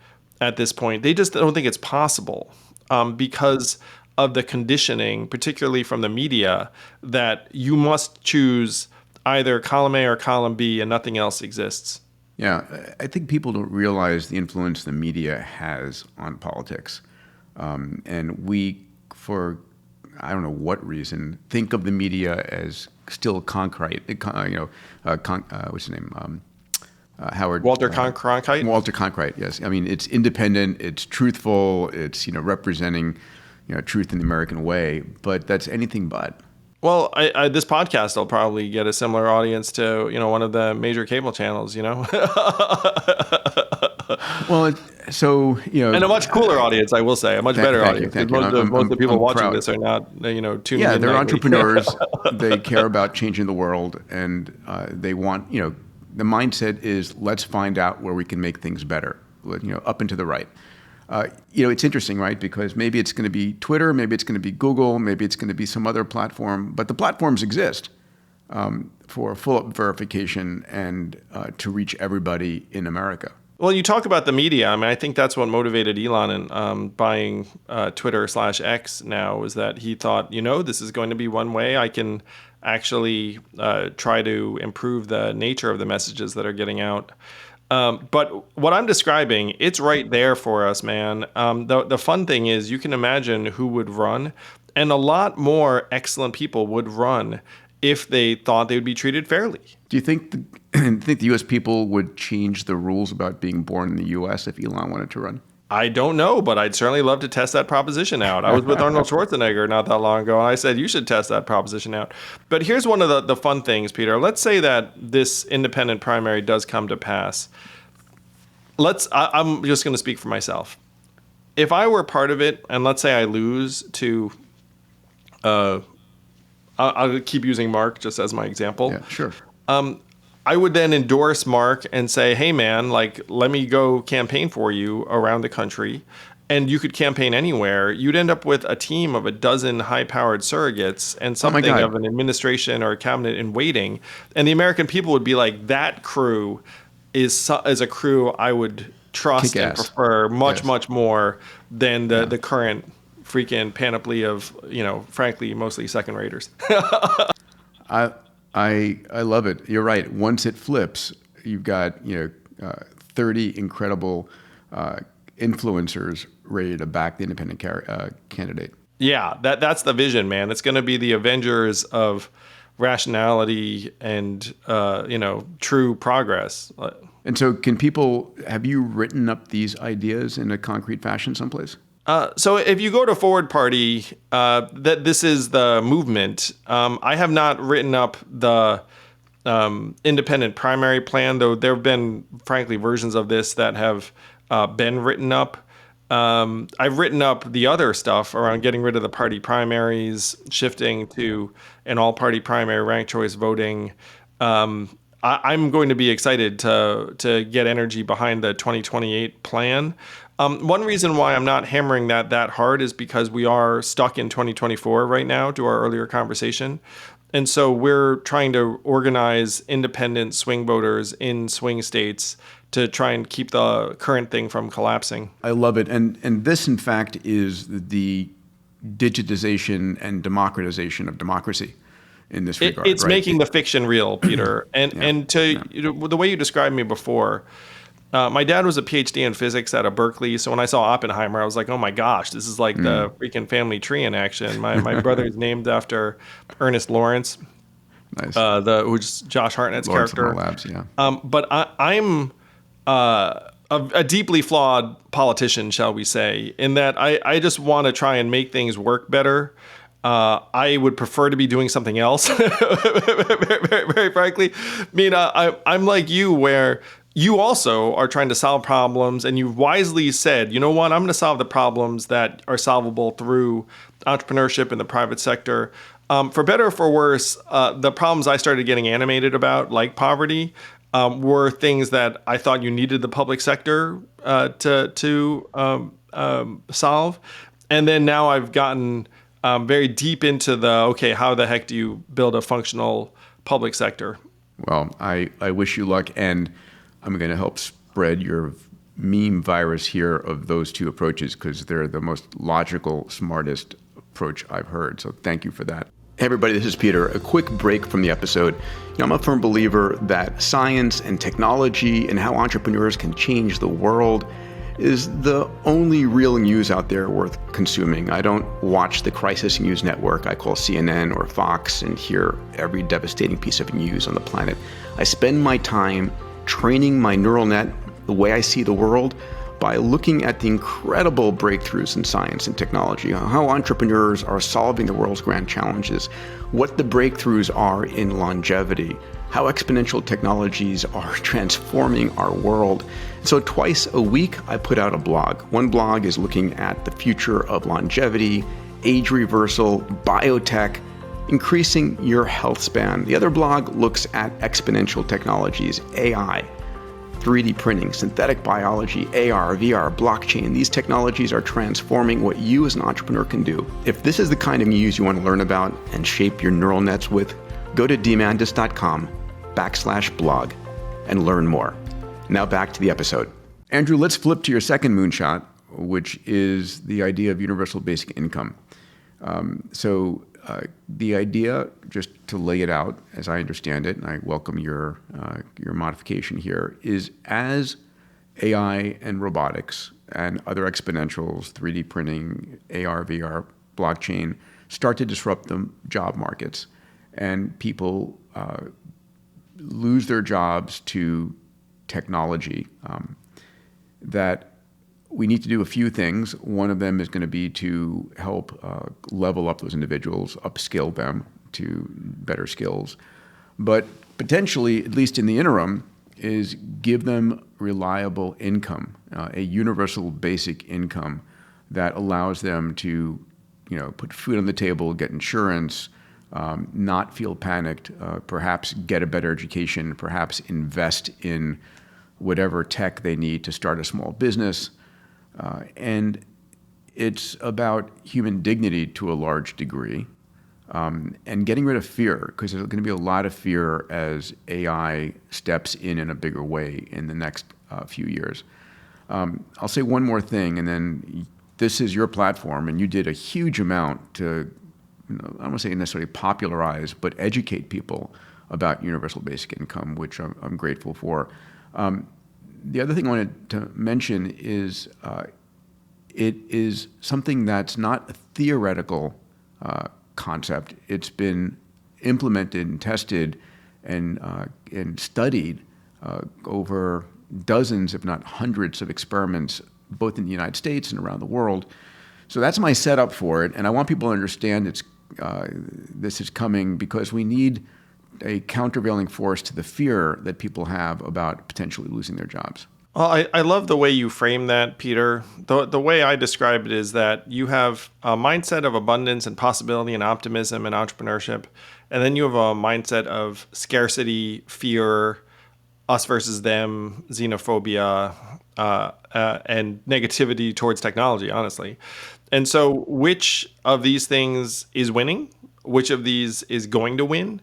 at this point. They just don't think it's possible because of the conditioning, particularly from the media, that you must choose either column A or column B and nothing else exists. Yeah, I think people don't realize the influence the media has on politics. And we, for I don't know what reason, think of the media as still concrete. What's his name? Howard Walter Cronkite. Walter Cronkite. Yes, I mean it's independent, it's truthful, it's representing truth in the American way. But that's anything but. Well, this podcast will probably get a similar audience to one of the major cable channels. Well, So, and a much cooler audience, I will say, a much better audience. Thank you. Most of the people watching proud. this are not, tuning in. Yeah, they're nightly. entrepreneurs. They care about changing the world, and they want, the mindset is let's find out where we can make things better, up and to the right. It's interesting, right? Because maybe it's going to be Twitter, maybe it's going to be Google, maybe it's going to be some other platform, but the platforms exist for full verification and to reach everybody in America. Well, you talk about the media. I mean, I think that's what motivated Elon in buying Twitter/X now, is that he thought, this is going to be one way I can actually try to improve the nature of the messages that are getting out. But what I'm describing, it's right there for us, man. The fun thing is you can imagine who would run, and a lot more excellent people would run if they thought they would be treated fairly. Do you think the U.S. people would change the rules about being born in the U.S. if Elon wanted to run? I don't know, but I'd certainly love to test that proposition out. I was with Arnold Schwarzenegger not that long ago, and I said, you should test that proposition out. But here's one of the fun things, Peter. Let's say that this independent primary does come to pass. I'm just going to speak for myself. If I were part of it, and let's say I lose to, I'll keep using Mark just as my example. Yeah, sure. I would then endorse Mark and say, hey, man, let me go campaign for you around the country. And you could campaign anywhere. You'd end up with a team of a dozen high-powered surrogates and something of an administration or a cabinet in waiting. And the American people would be like, that crew is a crew I would trust and prefer much more than the current freaking panoply of, frankly, mostly second-raters. I love it. You're right. Once it flips, you've got 30 incredible influencers ready to back the independent candidate. Yeah, that's the vision, man. It's going to be the Avengers of rationality and true progress. And so, have you written up these ideas in a concrete fashion someplace? So if you go to Forward Party, that this is the movement. I have not written up the independent primary plan, though there have been, frankly, versions of this that have been written up. I've written up the other stuff around getting rid of the party primaries, shifting to an all-party primary, ranked choice voting. I'm going to be excited to get energy behind the 2028 plan. One reason why I'm not hammering that hard is because we are stuck in 2024 right now, to our earlier conversation. And so we're trying to organize independent swing voters in swing states to try and keep the current thing from collapsing. I love it. And this, in fact, is the digitization and democratization of democracy in this regard. It's right? making the fiction real, Peter. And the way you described me before, my dad was a PhD in physics out of Berkeley. So when I saw Oppenheimer, I was like, oh my gosh, this is like the freaking family tree in action. My brother's named after Ernest Lawrence, nice. Who's Josh Hartnett's Lawrence character. Labs, yeah. But I'm a deeply flawed politician, shall we say, in that I just want to try and make things work better. I would prefer to be doing something else, very frankly. I mean, I'm like you, where you also are trying to solve problems, and you've wisely said, you know what, I'm going to solve the problems that are solvable through entrepreneurship in the private sector. For better or for worse, the problems I started getting animated about, like poverty, were things that I thought you needed the public sector to solve. And then now I've gotten very deep into how the heck do you build a functional public sector? Well, I wish you luck, and I'm going to help spread your meme virus here of those two approaches, because they're the most logical, smartest approach I've heard. So thank you for that. Hey everybody, this is Peter. A quick break from the episode. I'm a firm believer that science and technology and how entrepreneurs can change the world is the only real news out there worth consuming. I don't watch the crisis news network I call CNN or Fox and hear every devastating piece of news on the planet. I spend my time training my neural net, the way I see the world, by looking at the incredible breakthroughs in science and technology, how entrepreneurs are solving the world's grand challenges, what the breakthroughs are in longevity, how exponential technologies are transforming our world. So twice a week, I put out a blog. One blog is looking at the future of longevity, age reversal, biotech, increasing your health span. The other blog looks at exponential technologies, AI, 3D printing, synthetic biology, AR, VR, blockchain. These technologies are transforming what you as an entrepreneur can do. If this is the kind of news you want to learn about and shape your neural nets with, go to Diamandis.com/blog and learn more. Now back to the episode. Andrew, let's flip to your second moonshot, which is the idea of universal basic income. The idea, just to lay it out as I understand it, and I welcome your modification here, is as AI and robotics and other exponentials, 3D printing, AR, VR, blockchain, start to disrupt the job markets and people lose their jobs to technology, that we need to do a few things. One of them is going to be to help level up those individuals, upskill them to better skills. But potentially, at least in the interim, is give them reliable income, a universal basic income that allows them to, put food on the table, get insurance, not feel panicked, perhaps get a better education, perhaps invest in whatever tech they need to start a small business. And it's about human dignity to a large degree, and getting rid of fear, because there's going to be a lot of fear as AI steps in a bigger way in the next few years. I'll say one more thing, and then this is your platform, and you did a huge amount to, I don't want to say necessarily popularize, but educate people about universal basic income, which I'm grateful for. The other thing I wanted to mention is it is something that's not a theoretical concept. It's been implemented and tested and studied over dozens, if not hundreds, of experiments, both in the United States and around the world. So that's my setup for it, and I want people to understand this is coming because we need a countervailing force to the fear that people have about potentially losing their jobs. Well, I love the way you frame that, Peter. The way I describe it is that you have a mindset of abundance and possibility and optimism and entrepreneurship, and then you have a mindset of scarcity, fear, us versus them, xenophobia, and negativity towards technology, honestly. And so which of these things is winning? Which of these is going to win?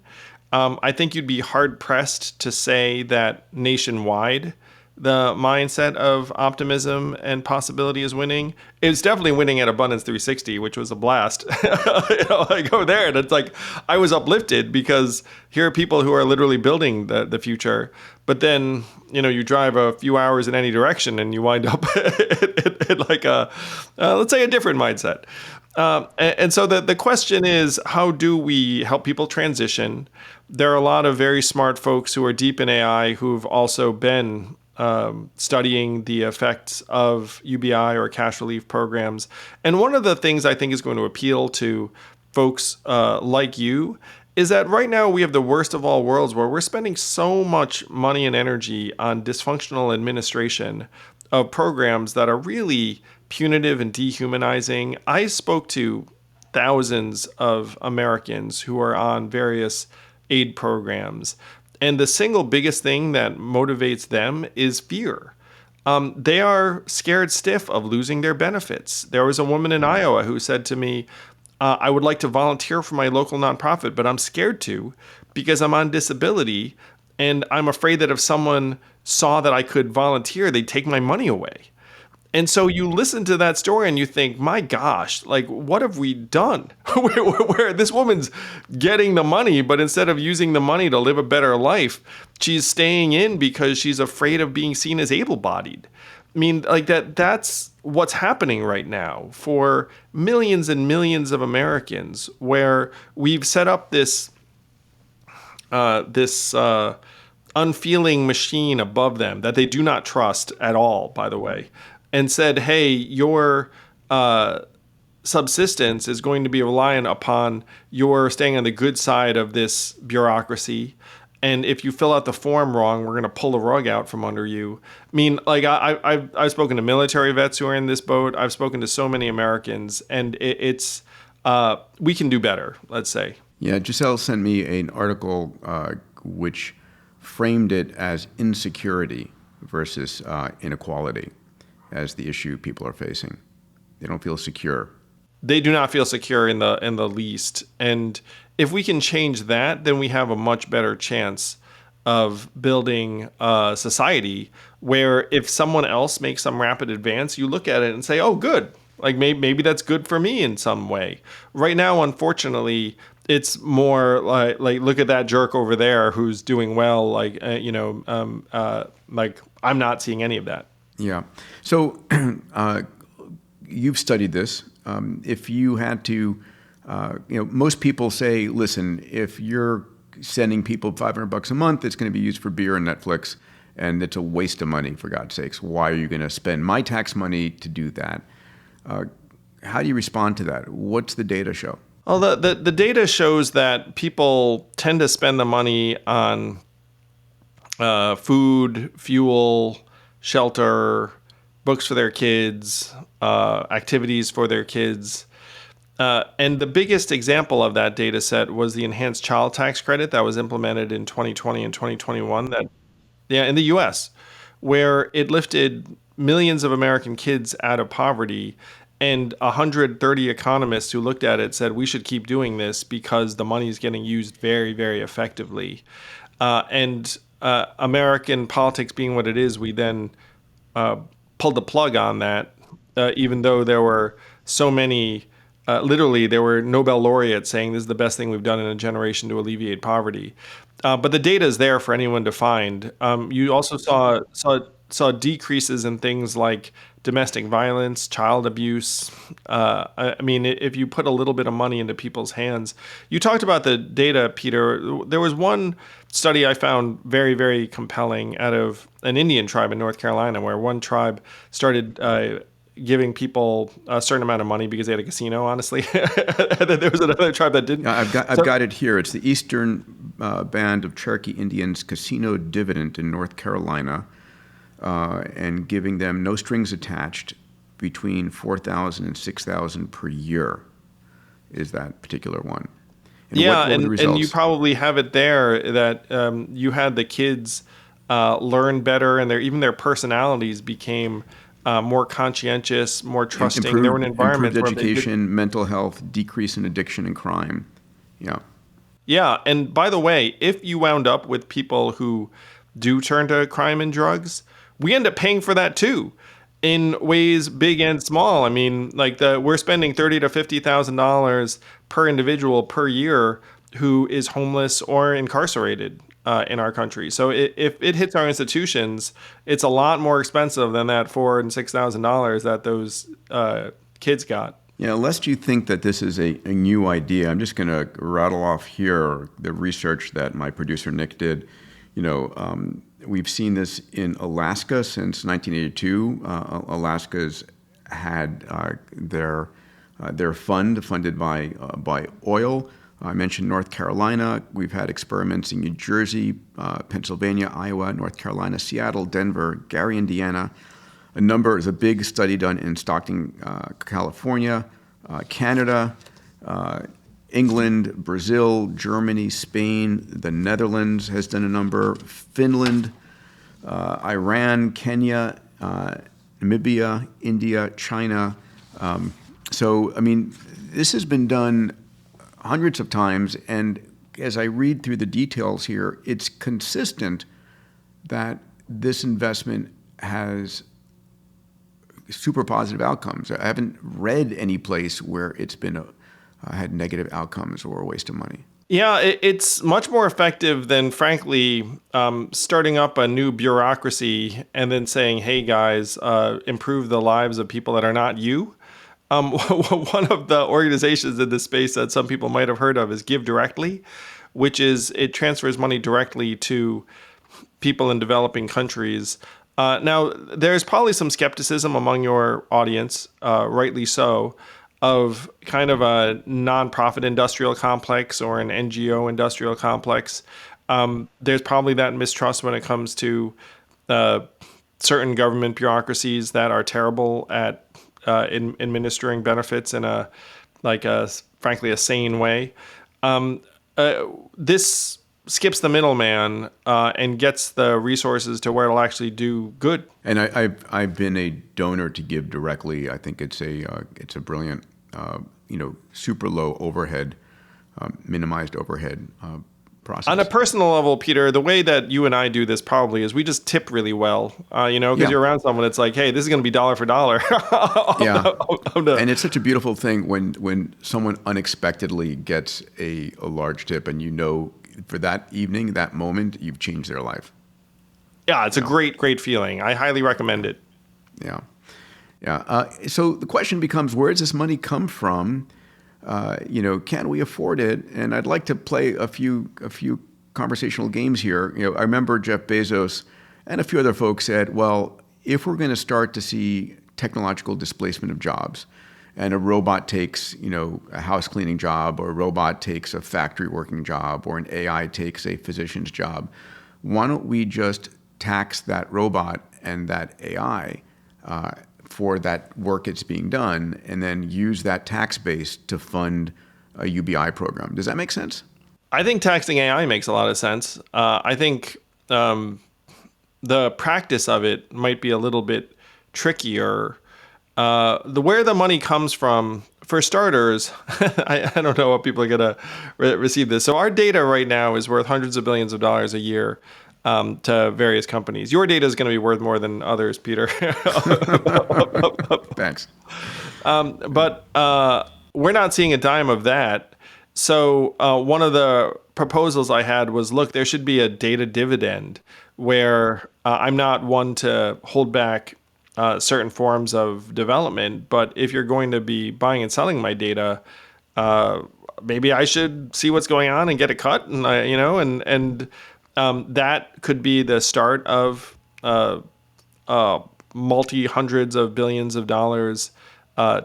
I think you'd be hard-pressed to say that nationwide the mindset of optimism and possibility is winning. It's definitely winning at Abundance 360, which was a blast. I go there and it's like I was uplifted because here are people who are literally building the future. But then, you drive a few hours in any direction and you wind up at like let's say a different mindset. And so the question is, how do we help people transition? There are a lot of very smart folks who are deep in AI who've also been studying the effects of UBI or cash relief programs. And one of the things I think is going to appeal to folks like you is that right now we have the worst of all worlds where we're spending so much money and energy on dysfunctional administration of programs that are really punitive and dehumanizing. I spoke to thousands of Americans who are on various aid programs, and the single biggest thing that motivates them is fear. They are scared stiff of losing their benefits. There was a woman in Iowa who said to me, I would like to volunteer for my local nonprofit, but I'm scared to because I'm on disability and I'm afraid that if someone saw that I could volunteer, they'd take my money away. And so you listen to that story and you think, my gosh, like, what have we done? where this woman's getting the money, but instead of using the money to live a better life, she's staying in because she's afraid of being seen as able-bodied. I mean, like that's what's happening right now for millions and millions of Americans, where we've set up this unfeeling machine above them that they do not trust at all, by the way, and said, hey, your subsistence is going to be reliant upon your staying on the good side of this bureaucracy. And if you fill out the form wrong, we're going to pull the rug out from under you. I mean, like I've spoken to military vets who are in this boat. I've spoken to so many Americans, and it's we can do better, let's say. Yeah, Giselle sent me an article which framed it as insecurity versus inequality as the issue people are facing. They don't feel secure. They do not feel secure in the least. And if we can change that, then we have a much better chance of building a society where if someone else makes some rapid advance, you look at it and say, oh, good. Like maybe that's good for me in some way. Right now, unfortunately, it's more like look at that jerk over there who's doing well. Like like I'm not seeing any of that. Yeah. So you've studied this. If you had to, most people say, listen, if you're sending people $500 a month, it's going to be used for beer and Netflix, and it's a waste of money, for God's sakes. Why are you going to spend my tax money to do that? How do you respond to that? What's the data show? Well, the data shows that people tend to spend the money on food, fuel, shelter, books for their kids, activities for their kids. And the biggest example of that data set was the enhanced child tax credit that was implemented in 2020 and 2021 in the US, where it lifted millions of American kids out of poverty. And 130 economists who looked at it said we should keep doing this because the money is getting used very, very effectively. And American politics being what it is, we then pulled the plug on that, even though there were so many, literally there were Nobel laureates saying this is the best thing we've done in a generation to alleviate poverty. But the data is there for anyone to find. You also saw decreases in things like domestic violence, child abuse. I mean, if you put a little bit of money into people's hands. You talked about the data, Peter. There was one study I found very, very compelling out of an Indian tribe in North Carolina, where one tribe started giving people a certain amount of money because they had a casino, honestly. And then there was another tribe that didn't. I've got it here. It's the Eastern Band of Cherokee Indians Casino Dividend in North Carolina. And giving them no strings attached between $4,000 and $6,000 per year is that particular one. And and you probably have it there that you had the kids learn better, and even their personalities became more conscientious, more trusting. There were environments improved education, mental health, decrease in addiction and crime. Yeah. Yeah, and by the way, if you wound up with people who do turn to crime and drugs, we end up paying for that too, in ways big and small. I mean, like we're spending $30,000 to $50,000 per individual per year who is homeless or incarcerated in our country. So if it hits our institutions, it's a lot more expensive than that $4,000 and $6,000 that those kids got. Yeah, lest you think that this is a new idea, I'm just going to rattle off here the research that my producer Nick did. We've seen this in Alaska since 1982. Alaska's had their funded by oil. I mentioned North Carolina. We've had experiments in New Jersey, Pennsylvania, Iowa, North Carolina, Seattle, Denver, Gary, Indiana. There's a big study done in Stockton, California, Canada, England, Brazil, Germany, Spain, the Netherlands has done a number, Finland, Iran, Kenya, Namibia, India, China. So, I mean, this has been done hundreds of times, and as I read through the details here, it's consistent that this investment has super positive outcomes. I haven't read any place where it's been had negative outcomes or a waste of money. Yeah, it's much more effective than, frankly, starting up a new bureaucracy and then saying, hey, guys, improve the lives of people that are not you. One of the organizations in this space that some people might have heard of is Give Directly, which is it transfers money directly to people in developing countries. Now, there's probably some skepticism among your audience, rightly so, of kind of a nonprofit industrial complex or an NGO industrial complex. There's probably that mistrust when it comes to certain government bureaucracies that are terrible at in administering benefits in frankly, a sane way. This skips the middleman and gets the resources to where it'll actually do good. And I've been a donor to give directly. I think it's a brilliant, super low overhead, minimized overhead process. On a personal level, Peter, the way that you and I do this probably is we just tip really well, because you're around someone. It's like, hey, this is going to be dollar for dollar. And it's such a beautiful thing when someone unexpectedly gets a large tip, and for that evening, that moment, you've changed their life. Yeah, it's a great feeling. I highly recommend it. Yeah. So the question becomes, where does this money come from? Can we afford it? And I'd like to play a few conversational games here. I remember Jeff Bezos and a few other folks said, well, if we're going to start to see technological displacement of jobs, and a robot takes, a house cleaning job, or a robot takes a factory working job, or an AI takes a physician's job, why don't we just tax that robot and that AI for that work it's being done, and then use that tax base to fund a UBI program? Does that make sense? I think taxing AI makes a lot of sense. I think the practice of it might be a little bit trickier. Where the money comes from, for starters, I don't know what people are going to receive this. So our data right now is worth hundreds of billions of dollars a year to various companies. Your data is going to be worth more than others, Peter. Thanks. But we're not seeing a dime of that. So one of the proposals I had was, look, there should be a data dividend where I'm not one to hold back certain forms of development, but if you're going to be buying and selling my data, maybe I should see what's going on and get a cut, and that could be the start of multi-hundreds of billions of dollars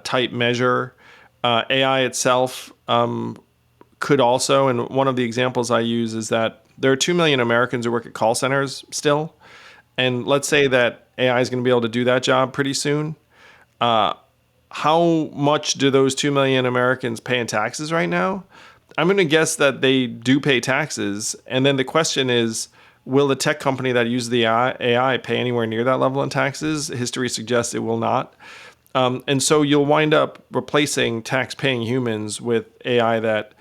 type measure. AI itself could also, and one of the examples I use is that there are 2 million Americans who work at call centers still. And let's say that AI is going to be able to do that job pretty soon. How much do those 2 million Americans pay in taxes right now? I'm going to guess that they do pay taxes. And then the question is, will the tech company that uses the AI pay anywhere near that level in taxes? History suggests it will not. And so you'll wind up replacing tax-paying humans with AI that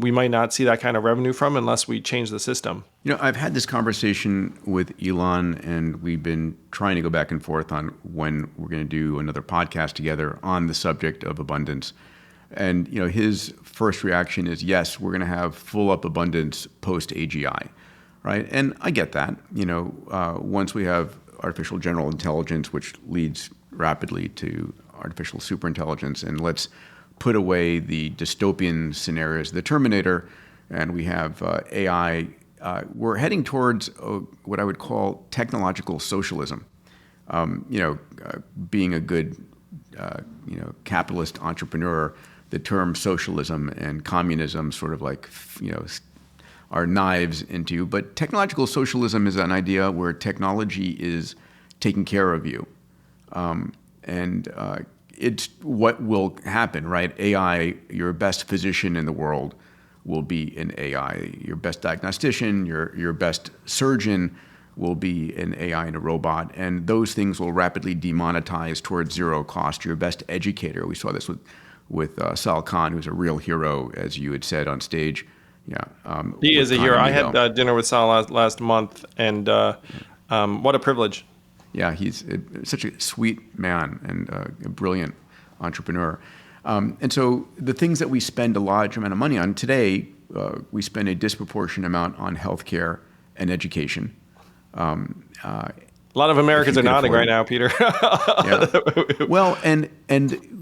we might not see that kind of revenue from unless we change the system. I've had this conversation with Elon, and we've been trying to go back and forth on when we're going to do another podcast together on the subject of abundance. And his first reaction is, yes, we're going to have full up abundance post AGI, right? And I get that. Once we have artificial general intelligence, which leads rapidly to artificial superintelligence, and let's put away the dystopian scenarios, the Terminator, and we have AI. We're heading towards what I would call technological socialism. Being a good, capitalist entrepreneur, the term socialism and communism sort of are knives into. But technological socialism is an idea where technology is taking care of you, it's what will happen, right? AI, your best physician in the world will be an AI. Your best diagnostician, your best surgeon will be an AI and a robot. And those things will rapidly demonetize towards zero cost. Your best educator, we saw this with Sal Khan, who's a real hero, as you had said on stage. He is a hero. I had dinner with Sal last month, and what a privilege. Yeah, he's such a sweet man and a brilliant entrepreneur. And so the things that we spend a large amount of money on today, we spend a disproportionate amount on healthcare and education. A lot of Americans are nodding right now, Peter. Yeah. Well, and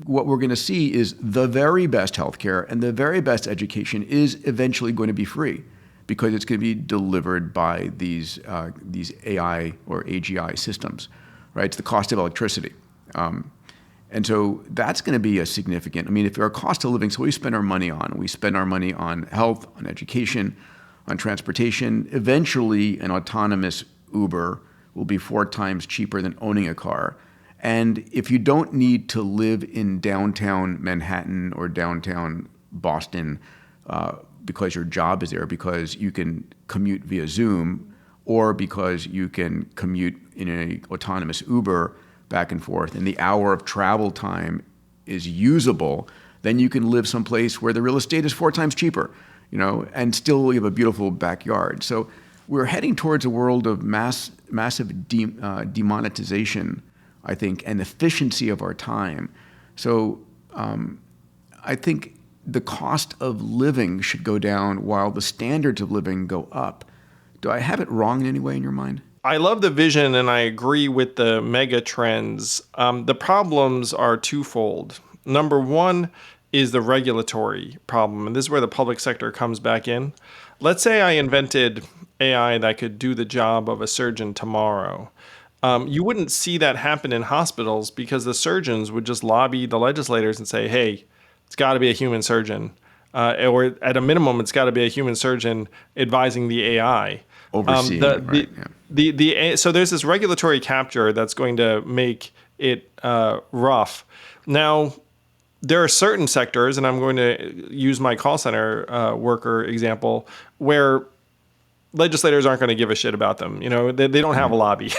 what we're going to see is the very best healthcare and the very best education is eventually going to be free, because it's going to be delivered by these AI or AGI systems, right? It's the cost of electricity. And so that's going to be a significant, if our cost of living, so we spend our money on health, on education, on transportation. Eventually, an autonomous Uber will be 4 times cheaper than owning a car. And if you don't need to live in downtown Manhattan or downtown Boston because your job is there, because you can commute via Zoom, or because you can commute in an autonomous Uber back and forth, and the hour of travel time is usable, then you can live someplace where the real estate is 4 times cheaper, and still you have a beautiful backyard. So we're heading towards a world of massive demonetization, I think, and efficiency of our time. So I think the cost of living should go down while the standards of living go up. Do I have it wrong in any way in your mind? I love the vision, and I agree with the mega trends. The problems are twofold. Number one is the regulatory problem, and this is where the public sector comes back in. Let's say I invented AI that could do the job of a surgeon tomorrow. You wouldn't see that happen in hospitals because the surgeons would just lobby the legislators and say, hey, it's got to be a human surgeon. Or at a minimum, it's got to be a human surgeon advising the AI. Overseeing, right? Yeah. So there's this regulatory capture that's going to make it rough. Now, there are certain sectors, and I'm going to use my call center worker example, where legislators aren't going to give a shit about them. They don't have a lobby.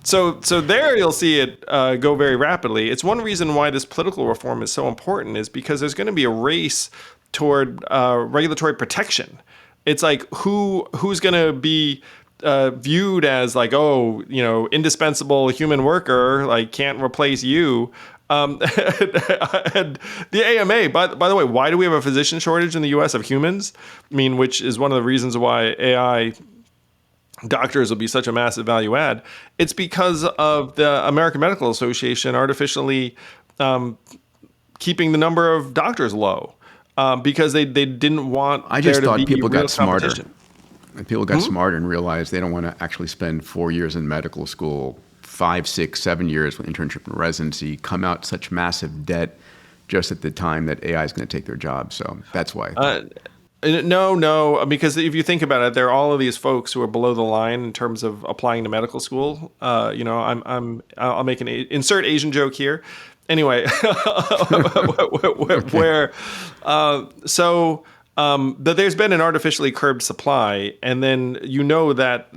So there you'll see it go very rapidly. It's one reason why this political reform is so important, is because there's going to be a race toward regulatory protection. It's like who's going to be viewed as like, indispensable human worker, like can't replace you. And the AMA, by the way, why do we have a physician shortage in the US of humans? Which is one of the reasons why AI doctors will be such a massive value add. It's because of the American Medical Association artificially keeping the number of doctors low because they didn't want I just there thought to be people real got smarter. competition. And people got smarter and realized they don't want to actually spend 4 years in medical school, 5, 6, 7 years with internship and residency, come out such massive debt just at the time that AI is going to take their job. So that's why. No, because if you think about it, there are all of these folks who are below the line in terms of applying to medical school. I'll make an insert Asian joke here. Anyway, that there's been an artificially curbed supply, and then that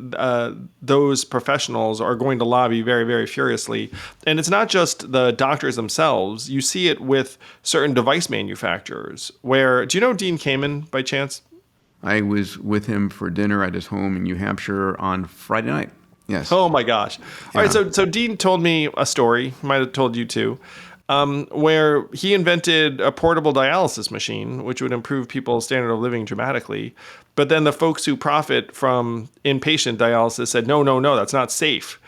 those professionals are going to lobby very, very furiously. And it's not just the doctors themselves. You see it with certain device manufacturers. Do you know Dean Kamen by chance? I was with him for dinner at his home in New Hampshire on Friday night. Yes. Oh my gosh. All right. So Dean told me a story. He might have told you too. Where he invented a portable dialysis machine, which would improve people's standard of living dramatically. But then the folks who profit from inpatient dialysis said, no, that's not safe.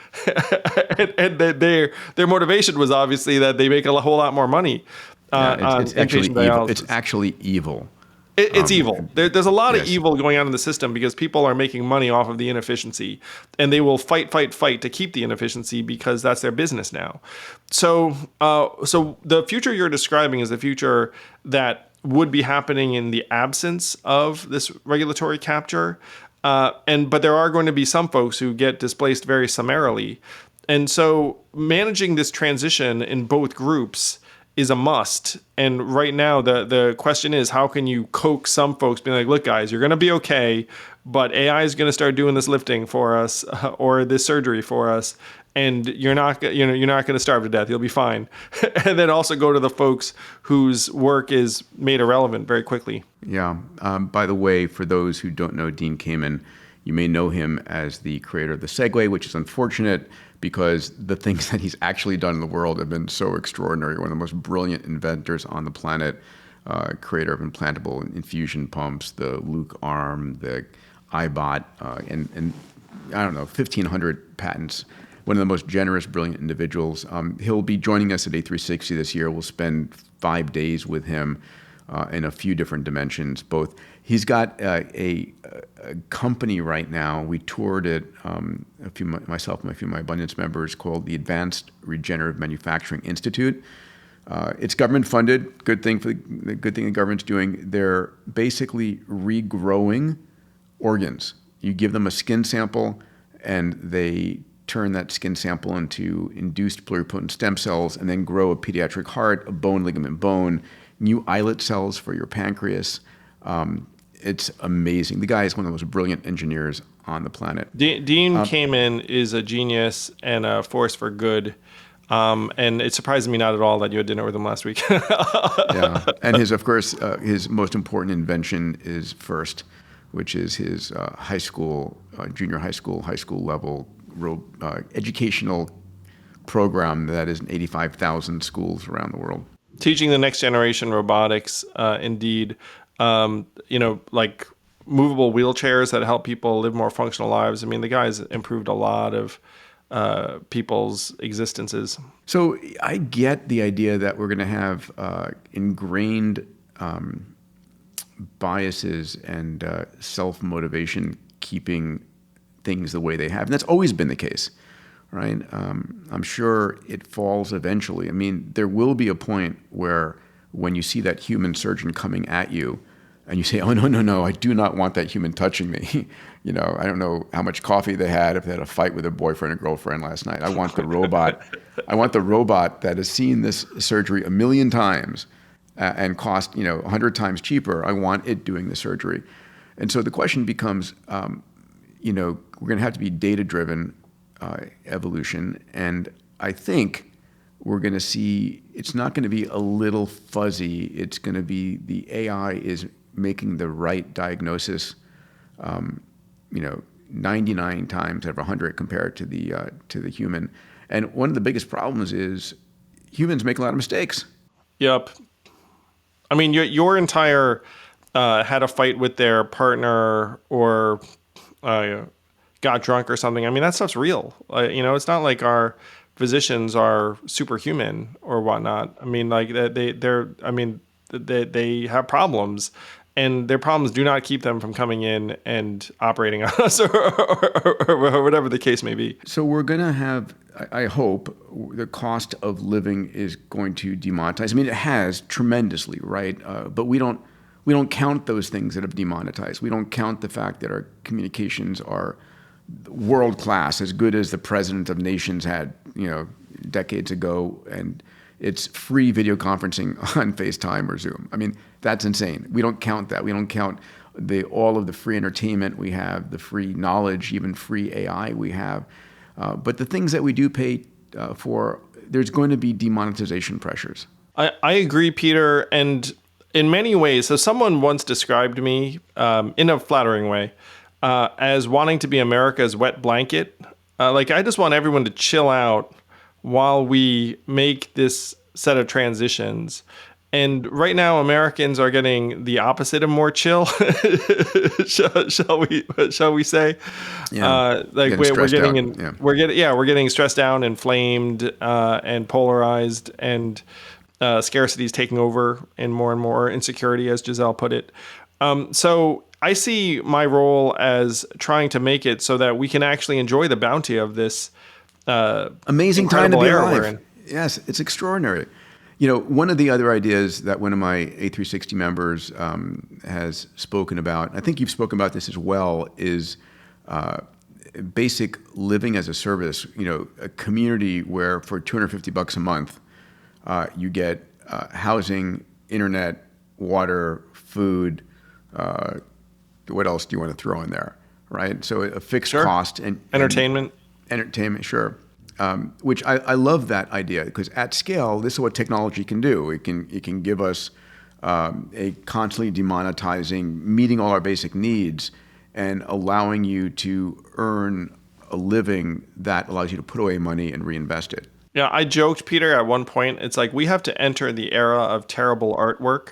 and their motivation was obviously that they make a whole lot more money on it's actually inpatient evil. dialysis. It's actually evil. It's evil. There's a lot of yes. evil going on in the system because people are making money off of the inefficiency, and they will fight to keep the inefficiency because that's their business now. So the future you're describing is the future that would be happening in the absence of this regulatory capture. But there are going to be some folks who get displaced very summarily. And so managing this transition in both groups is a must. And right now, the question is, how can you coax some folks being like, look, guys, you're going to be okay, but AI is going to start doing this lifting for us or this surgery for us. And you're not going to starve to death. You'll be fine. And then also go to the folks whose work is made irrelevant very quickly. Yeah. By the way, for those who don't know Dean Kamen, you may know him as the creator of the Segway, which is unfortunate because the things that he's actually done in the world have been so extraordinary. One of the most brilliant inventors on the planet, creator of implantable infusion pumps, the Luke arm, the iBot, and I don't know, 1,500 patents. One of the most generous, brilliant individuals. He'll be joining us at A360 this year. We'll spend 5 days with him in a few different dimensions. Both, he's got a company right now. We toured it, myself and a few of my Abundance members, called the Advanced Regenerative Manufacturing Institute. It's government funded. Good thing the good thing the government's doing. They're basically regrowing organs. You give them a skin sample, and they turn that skin sample into induced pluripotent stem cells, and then grow a pediatric heart, a bone ligament bone, new islet cells for your pancreas. It's amazing. The guy is one of the most brilliant engineers on the planet. Dean Kamen is a genius and a force for good. And it surprised me not at all that you had dinner with him last week. Yeah, and his most important invention is FIRST, which is his junior high school level educational program that is in 85,000 schools around the world. Teaching the next generation robotics, indeed. Like movable wheelchairs that help people live more functional lives. I mean, the guy's improved a lot of people's existences. So I get the idea that we're going to have ingrained biases and self-motivation keeping things the way they have. And that's always been the case, right? I'm sure it falls eventually. I mean, there will be a point where when you see that human surgeon coming at you and you say, oh, no, I do not want that human touching me. I don't know how much coffee they had, if they had a fight with their boyfriend or girlfriend last night. I want the robot. I want the robot that has seen this surgery 1,000,000 times and cost 100 times cheaper. I want it doing the surgery. And so the question becomes, we're going to have to be data-driven evolution. And I think we're going to see it's not going to be a little fuzzy. It's going to be the AI is making the right diagnosis, 99 times out of 100 compared to the human. And one of the biggest problems is humans make a lot of mistakes. Yep. I mean, your entire had a fight with their partner or got drunk or something. I mean, that stuff's real. It's not like our physicians are superhuman or whatnot. I mean, like they have problems, and their problems do not keep them from coming in and operating on us or whatever the case may be. So we're going to have, I hope, the cost of living is going to demonetize. I mean, it has tremendously, right? But we don't count those things that have demonetized. We don't count the fact that our communications are world class, as good as the president of nations had, decades ago, and it's free video conferencing on FaceTime or Zoom. I mean, that's insane. We don't count that. We don't count all of the free entertainment we have, the free knowledge, even free AI we have. But the things that we do pay for, there's going to be demonetization pressures. I agree, Peter. And in many ways, so someone once described me in a flattering way as wanting to be America's wet blanket. I just want everyone to chill out while we make this set of transitions. And right now, Americans are getting the opposite of more chill. shall we say? Yeah. We're getting stressed out, inflamed, and polarized, and scarcity is taking over, and more insecurity, as Giselle put it. So I see my role as trying to make it so that we can actually enjoy the bounty of this amazing time to be alive. In. Yes, it's extraordinary. One of the other ideas that one of my A360 members has spoken about, I think you've spoken about this as well, is basic living as a service. A community where for $250 a month, you get housing, internet, water, food. What else do you want to throw in there, right? So a fixed cost and entertainment. Entertainment, sure. Which I love that idea, because at scale, this is what technology can do. It can give us a constantly demonetizing, meeting all our basic needs, and allowing you to earn a living that allows you to put away money and reinvest it. Yeah, I joked, Peter, at one point, it's like we have to enter the era of terrible artwork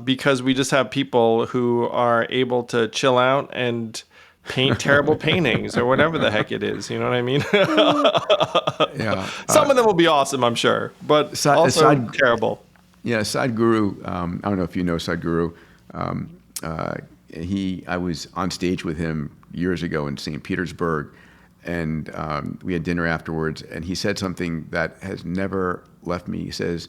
because we just have people who are able to chill out and paint terrible paintings or whatever the heck it is. You know what I mean? Yeah. Some of them will be awesome, I'm sure, but also terrible. Yeah, Sadhguru, I don't know if you know Sadhguru. I was on stage with him years ago in St. Petersburg, and we had dinner afterwards, and he said something that has never left me. He says,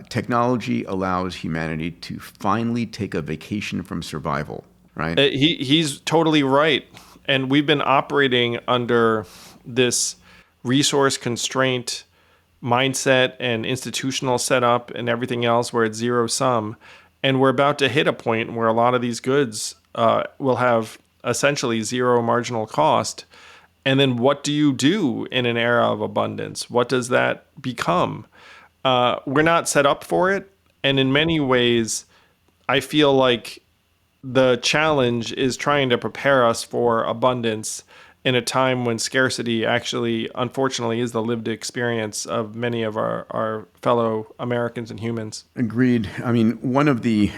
Technology allows humanity to finally take a vacation from survival, right? He's totally right. And we've been operating under this resource constraint mindset and institutional setup and everything else where it's zero sum. And we're about to hit a point where a lot of these goods will have essentially zero marginal cost. And then what do you do in an era of abundance? What does that become? We're not set up for it. And in many ways, I feel like the challenge is trying to prepare us for abundance in a time when scarcity actually, unfortunately, is the lived experience of many of our fellow Americans and humans. Agreed. I mean, one of the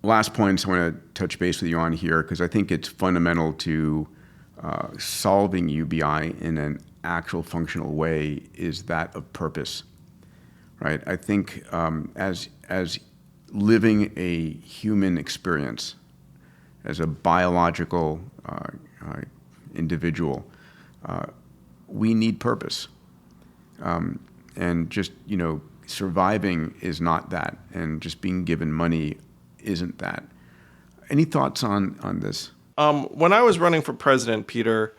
last points I want to touch base with you on here, because I think it's fundamental to solving UBI in an actual functional way, is that of purpose, right? I think as living a human experience, as a biological individual, we need purpose. And just, surviving is not that. And just being given money isn't that. Any thoughts on this? When I was running for president, Peter,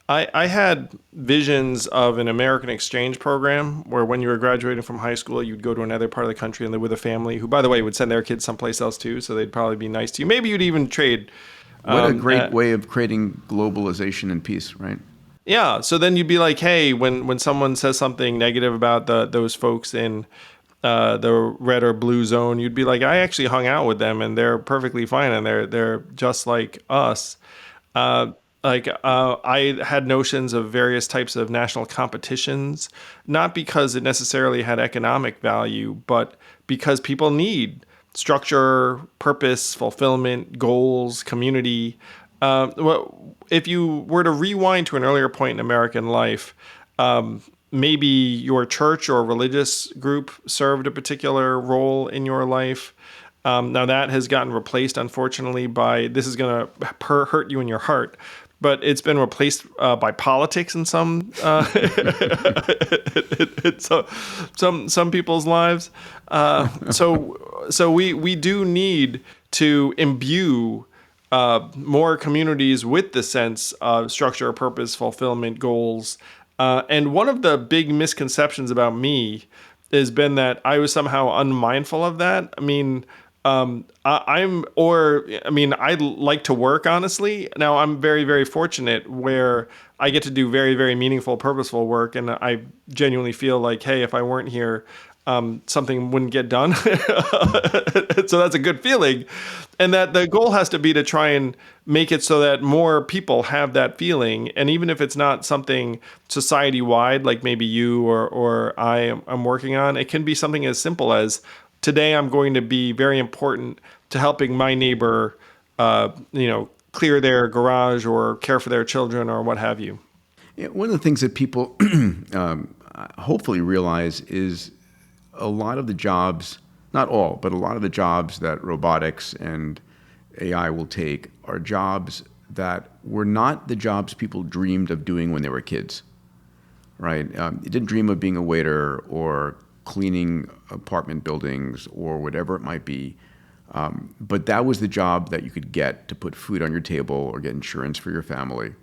I had visions of an American exchange program where when you were graduating from high school, you'd go to another part of the country and live with a family who, by the way, would send their kids someplace else too, so they'd probably be nice to you. Maybe you'd even trade. What a great way of creating globalization and peace, right? Yeah. So then you'd be like, hey, when someone says something negative about those folks in the red or blue zone, you'd be like, I actually hung out with them and they're perfectly fine and they're just like us. I had notions of various types of national competitions, not because it necessarily had economic value, but because people need structure, purpose, fulfillment, goals, community. If you were to rewind to an earlier point in American life, maybe your church or religious group served a particular role in your life. Now that has gotten replaced, unfortunately, by, this is going to hurt you in your heart, but it's been replaced by politics in some some people's lives. So we do need to imbue more communities with the sense of structure, purpose, fulfillment, goals. And one of the big misconceptions about me has been that I was somehow unmindful of that. I mean, I like to work, honestly. Now, I'm very, very fortunate where I get to do very, very meaningful, purposeful work. And I genuinely feel like, hey, if I weren't here, something wouldn't get done. So that's a good feeling. And that the goal has to be to try and make it so that more people have that feeling. And even if it's not something society-wide, like maybe you or I am working on, it can be something as simple as, today I'm going to be very important to helping my neighbor, clear their garage or care for their children or what have you. Yeah, one of the things that people hopefully realize is a lot of the jobs, not all, but a lot of the jobs that robotics and AI will take are jobs that were not the jobs people dreamed of doing when they were kids, right? You didn't dream of being a waiter or cleaning apartment buildings or whatever it might be. But that was the job that you could get to put food on your table or get insurance for your family.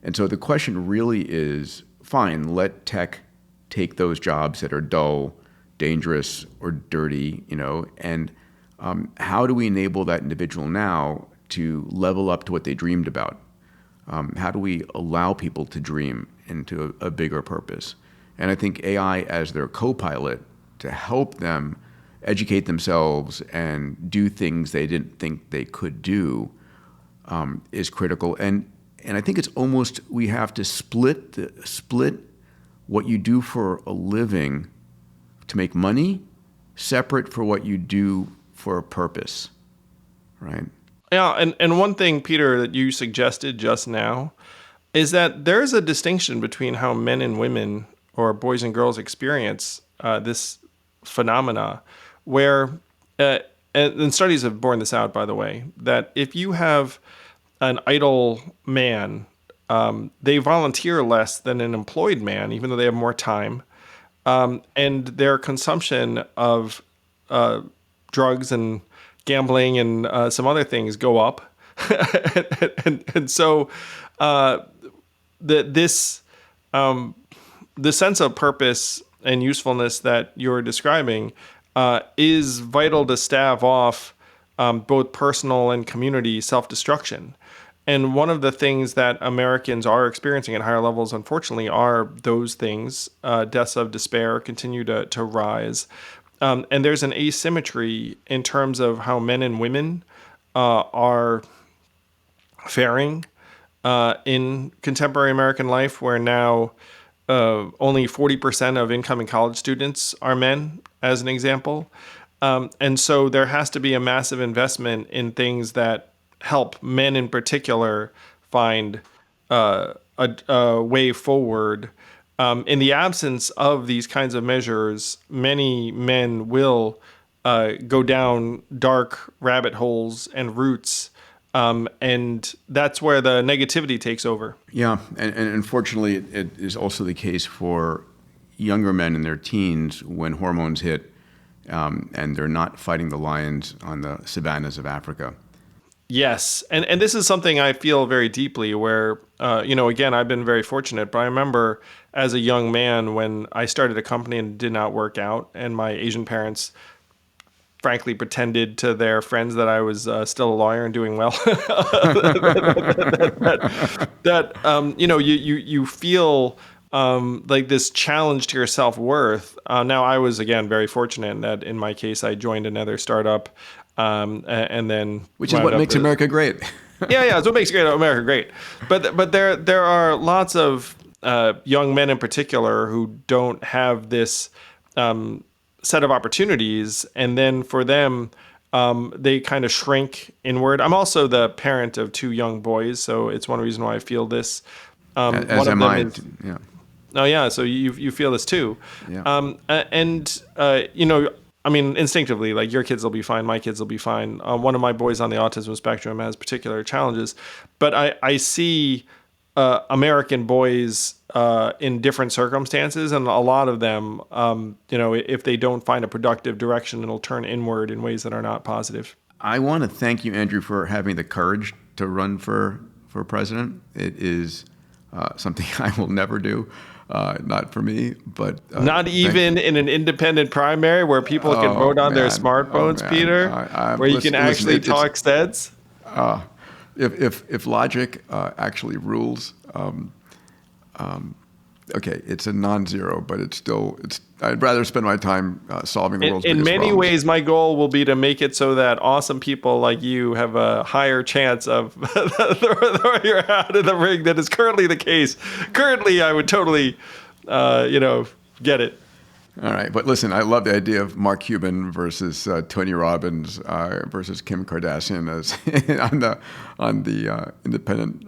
And so the question really is, fine, let tech take those jobs that are dull, dangerous, or dirty, and how do we enable that individual now to level up to what they dreamed about? How do we allow people to dream into a bigger purpose? And I think AI as their co-pilot to help them educate themselves and do things they didn't think they could do is critical. And I think it's almost, we have to split what you do for a living to make money separate for what you do for a purpose, right? Yeah, and one thing, Peter, that you suggested just now is that there's a distinction between how men and women or boys and girls experience this phenomena, where, and studies have borne this out, by the way, that if you have an idle man, they volunteer less than an employed man, even though they have more time. and their consumption of drugs and gambling and some other things go up. and so this the sense of purpose and usefulness that you're describing is vital to stave off both personal and community self-destruction. And one of the things that Americans are experiencing at higher levels, unfortunately, are those things. Deaths of despair continue to rise. And there's an asymmetry in terms of how men and women are faring in contemporary American life, where now only 40% of incoming college students are men, as an example. And so there has to be a massive investment in things that help men in particular find a way forward. In the absence of these kinds of measures, many men will go down dark rabbit holes and roots. And that's where the negativity takes over. Yeah, and unfortunately, it is also the case for younger men in their teens when hormones hit, and they're not fighting the lions on the savannas of Africa. Yes, and this is something I feel very deeply where, again, I've been very fortunate, but I remember as a young man when I started a company and it did not work out, and my Asian parents frankly pretended to their friends that I was still a lawyer and doing well. You feel like this challenge to your self-worth. Now, I was, again, very fortunate that in my case, I joined another startup. And then, which is what makes America great. It's what makes America great. But there are lots of young men in particular who don't have this set of opportunities, and then for them, they kind of shrink inward. I'm also the parent of two young boys, so it's one reason why I feel this. As am I. Yeah. Oh yeah, so you feel this too. Yeah. I mean, instinctively, like your kids will be fine, my kids will be fine. One of my boys on the autism spectrum has particular challenges, but I see American boys in different circumstances, and a lot of them, if they don't find a productive direction, it'll turn inward in ways that are not positive. I want to thank you, Andrew, for having the courage to run for president. It is something I will never do. Not for me, but not even in an independent primary where people can vote on their smartphones, Peter, where you can actually talk sense. If logic actually rules, okay, it's a non-zero, but it's I'd rather spend my time solving the world's biggest problems. In many ways, my goal will be to make it so that awesome people like you have a higher chance of throwing your hat in the ring than is currently the case. Currently, I would totally, get it. All right, but listen, I love the idea of Mark Cuban versus Tony Robbins versus Kim Kardashian as on the independent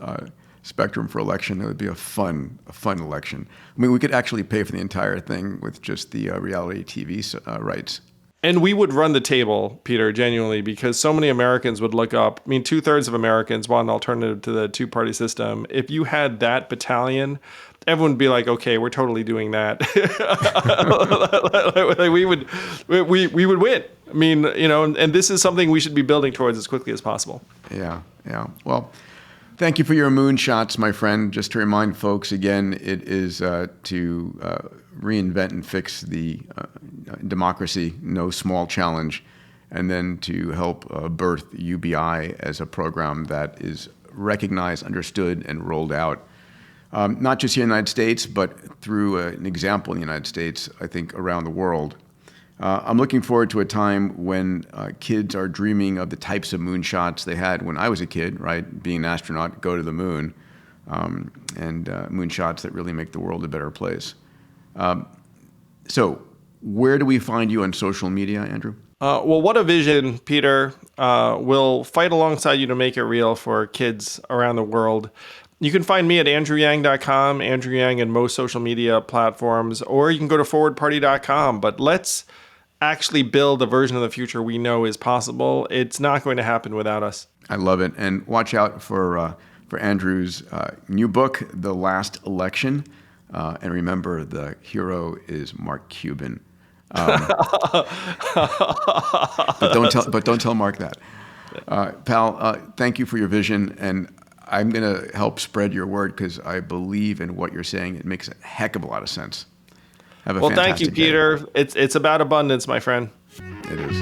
spectrum for election. It would be a fun election. I mean, we could actually pay for the entire thing with just the reality TV rights. And we would run the table, Peter, genuinely, because so many Americans would look up. I mean, 2/3 of Americans want an alternative to the two-party system. If you had that battalion, everyone would be like, okay, we're totally doing that. we would win. I mean, and this is something we should be building towards as quickly as possible. Yeah. Well, thank you for your moonshots, my friend. Just to remind folks again, it is to reinvent and fix the democracy, no small challenge, and then to help birth UBI as a program that is recognized, understood, and rolled out. Not just here in the United States, but through an example in the United States, I think around the world. I'm looking forward to a time when kids are dreaming of the types of moonshots they had when I was a kid, right? Being an astronaut, go to the moon, and moonshots that really make the world a better place. So where do we find you on social media, Andrew? Well, What a Vision, Peter, will fight alongside you to make it real for kids around the world. You can find me at andrewyang.com, Andrew Yang in most social media platforms, or you can go to forwardparty.com. But let's actually build a version of the future we know is possible. It's not going to happen without us. I love it. And watch out for Andrew's new book, The Last Election. And remember, the hero is Mark Cuban. But don't tell Mark that. Pal, thank you for your vision, and I'm going to help spread your word because I believe in what you're saying. It makes a heck of a lot of sense. Have a Well, thank you, fantastic day. Peter. It's about abundance, my friend. It is.